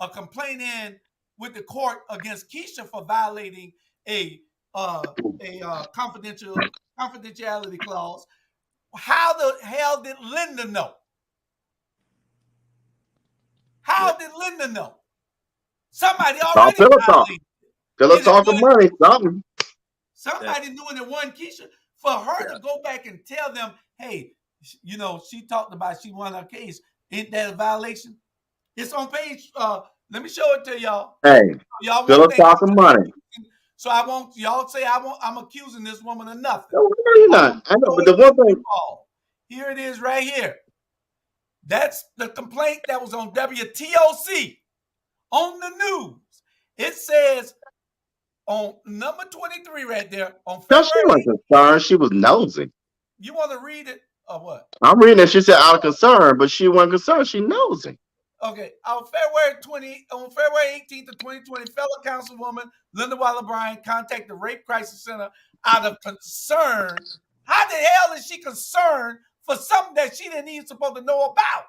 a complaint in with the court against Keisha for violating a confidentiality clause. How the hell did Linda know? How did Linda know? Somebody already violated. Let's talk money. Somebody knew it wasn't Keisha. For her to go back and tell them, hey, you know, she talked about she won her case. Ain't that a violation? It's on page. Let me show it to y'all. Hey, let's talk money. So I won't. Y'all say I'm accusing this woman of nothing. No, you're not. I know, but the one thing. Here it is, right here. That's the complaint that was on WTOC on the news. It says on number 23 right there on February. She wasn't concerned. She was nosy. You want to read it or what? I'm reading it. She said out of concern, but she wasn't concerned. She nosy. Okay. On February 18th of 2020, fellow councilwoman Linda Wilder Bryan contacted the Rape Crisis Center out of concern. How the hell is she concerned for something that she didn't even supposed to know about?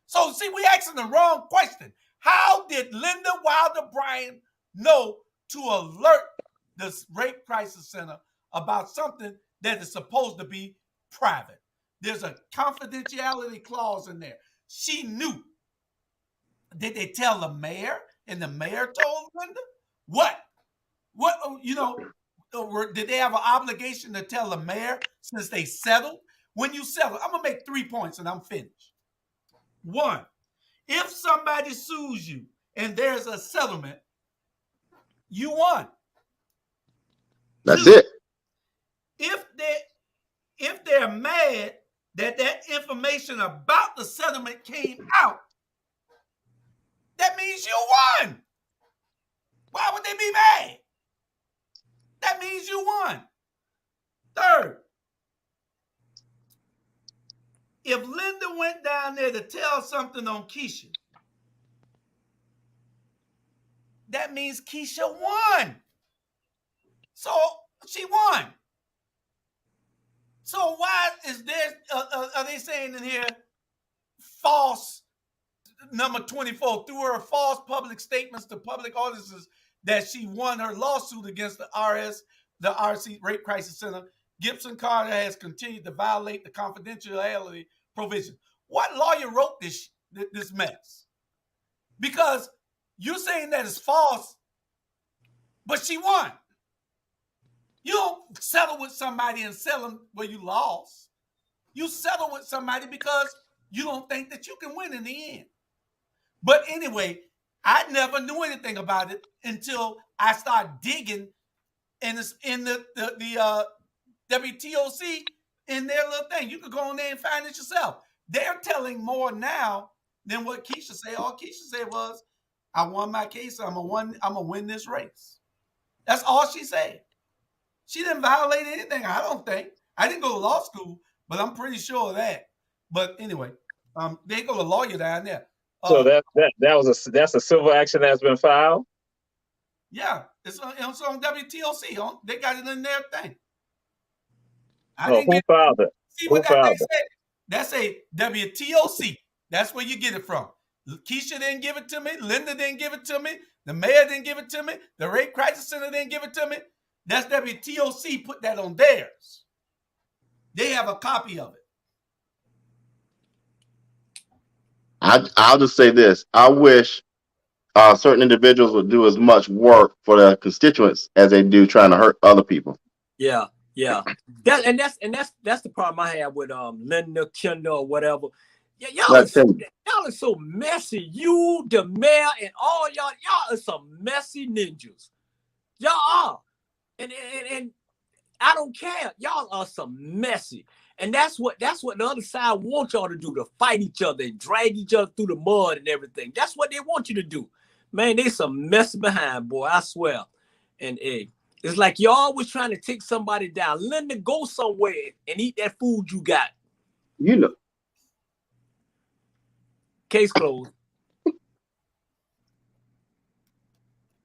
So see, we asking the wrong question. How did Linda Wilder Bryan know to alert the Rape Crisis Center about something that is supposed to be private? There's a confidentiality clause in there. She knew. Did they tell the mayor? And the mayor told Linda? What, you know, did they have an obligation to tell the mayor since they settled? When you settle, I'm going to make 3 points and I'm finished. 1, if somebody sues you and there's a settlement, you won. That's 2, it. If they're mad that information about the settlement came out, that means you won. Why would they be mad? That means you won. 3rd, if Linda went down there to tell something on Keisha, that means Keisha won. So she won. So why is there, are they saying in here, false, number 24, through her false public statements to public audiences that she won her lawsuit against the RC Rape Crisis Center, Gibson Carter has continued to violate the confidentiality provision. What lawyer wrote this mess? Because you're saying that it's false, but she won. You don't settle with somebody and sell them where you lost. You settle with somebody because you don't think that you can win in the end. But anyway, I never knew anything about it until I started digging, and it's in the WTOC in their little thing. You can go on there and find it yourself. They're telling more now than what Keisha said. All Keisha said was, I won my case. I'm gonna win this race. That's all she said. She didn't violate anything, I don't think. I didn't go to law school, but I'm pretty sure of that. But anyway, they go to lawyer down there. So that's a civil action that's been filed. Yeah, it's on WTOC. They got it in their thing. Who filed it? See what they said? That's a WTOC. That's where you get it from. Keisha didn't give it to me. Linda didn't give it to me. The mayor didn't give it to me. The Rape Crisis Center didn't give it to me. That's WTOC put that on theirs. They have a copy of it. I'll just say this. I wish certain individuals would do as much work for their constituents as they do trying to hurt other people. Yeah. That's the problem I have with Linda, Kendall, or whatever. Yeah, y'all are so messy. You, the mayor, and all y'all are some messy ninjas. Y'all are. And I don't care. Y'all are some messy. And that's what the other side wants y'all to do, to fight each other and drag each other through the mud and everything. That's what they want you to do. Man, they some mess behind, boy, I swear. And it's like you're always trying to take somebody down. Linda, go somewhere and eat that food you got. You know. Case closed.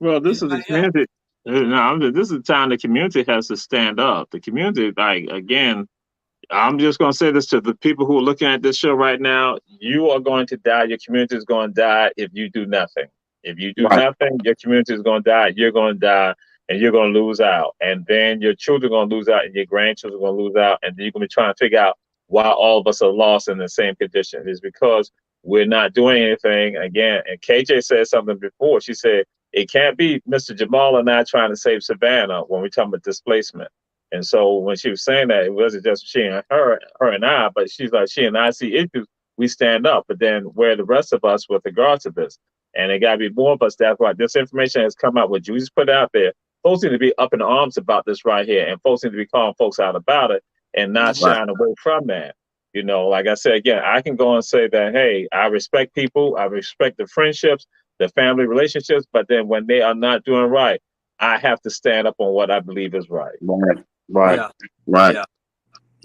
Well, this is the community. No, this is the time the community has to stand up. The community, like, again, I'm just going to say this to the people who are looking at this show right now. You are going to die. Your community is going to die if you do nothing. If you do nothing, your community is going to die. You're going to die, and you're going to lose out. And then your children are going to lose out, and your grandchildren are going to lose out. And then you're going to be trying to figure out why all of us are lost in the same condition. It's because we're not doing anything. Again, and KJ said something before. She said, it can't be Mr. Jamal and I trying to save Savannah when we're talking about displacement. And so when she was saying that, it wasn't just she and her and I, but she's like, she and I see issues, we stand up. But then where are the rest of us with regard to this? And it got to be more of us. That's why this information has come out, what Jesus put out there. Folks need to be up in arms about this right here. And folks need to be calling folks out about it and not shying away from that. You know, like I said, again, I can go and say that, hey, I respect people. I respect the friendships, the family relationships. But then when they are not doing right, I have to stand up on what I believe is right. Right. Yeah.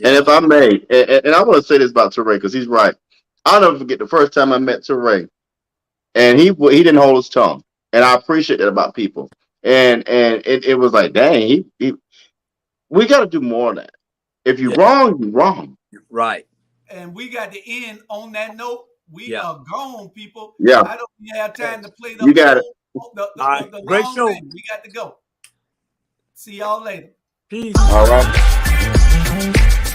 And if I may, and I want to say this about Teray, because he's right. I'll never forget the first time I met Teray, and he didn't hold his tongue, and I appreciate that about people. And it was like, dang, we got to do more of that. If you're wrong, you're wrong. Right. And we got to end on that note. We are gone, people. Yeah. I don't have time to play You got it. The Great long show. thing. We got to go. See y'all later. Peace. All right.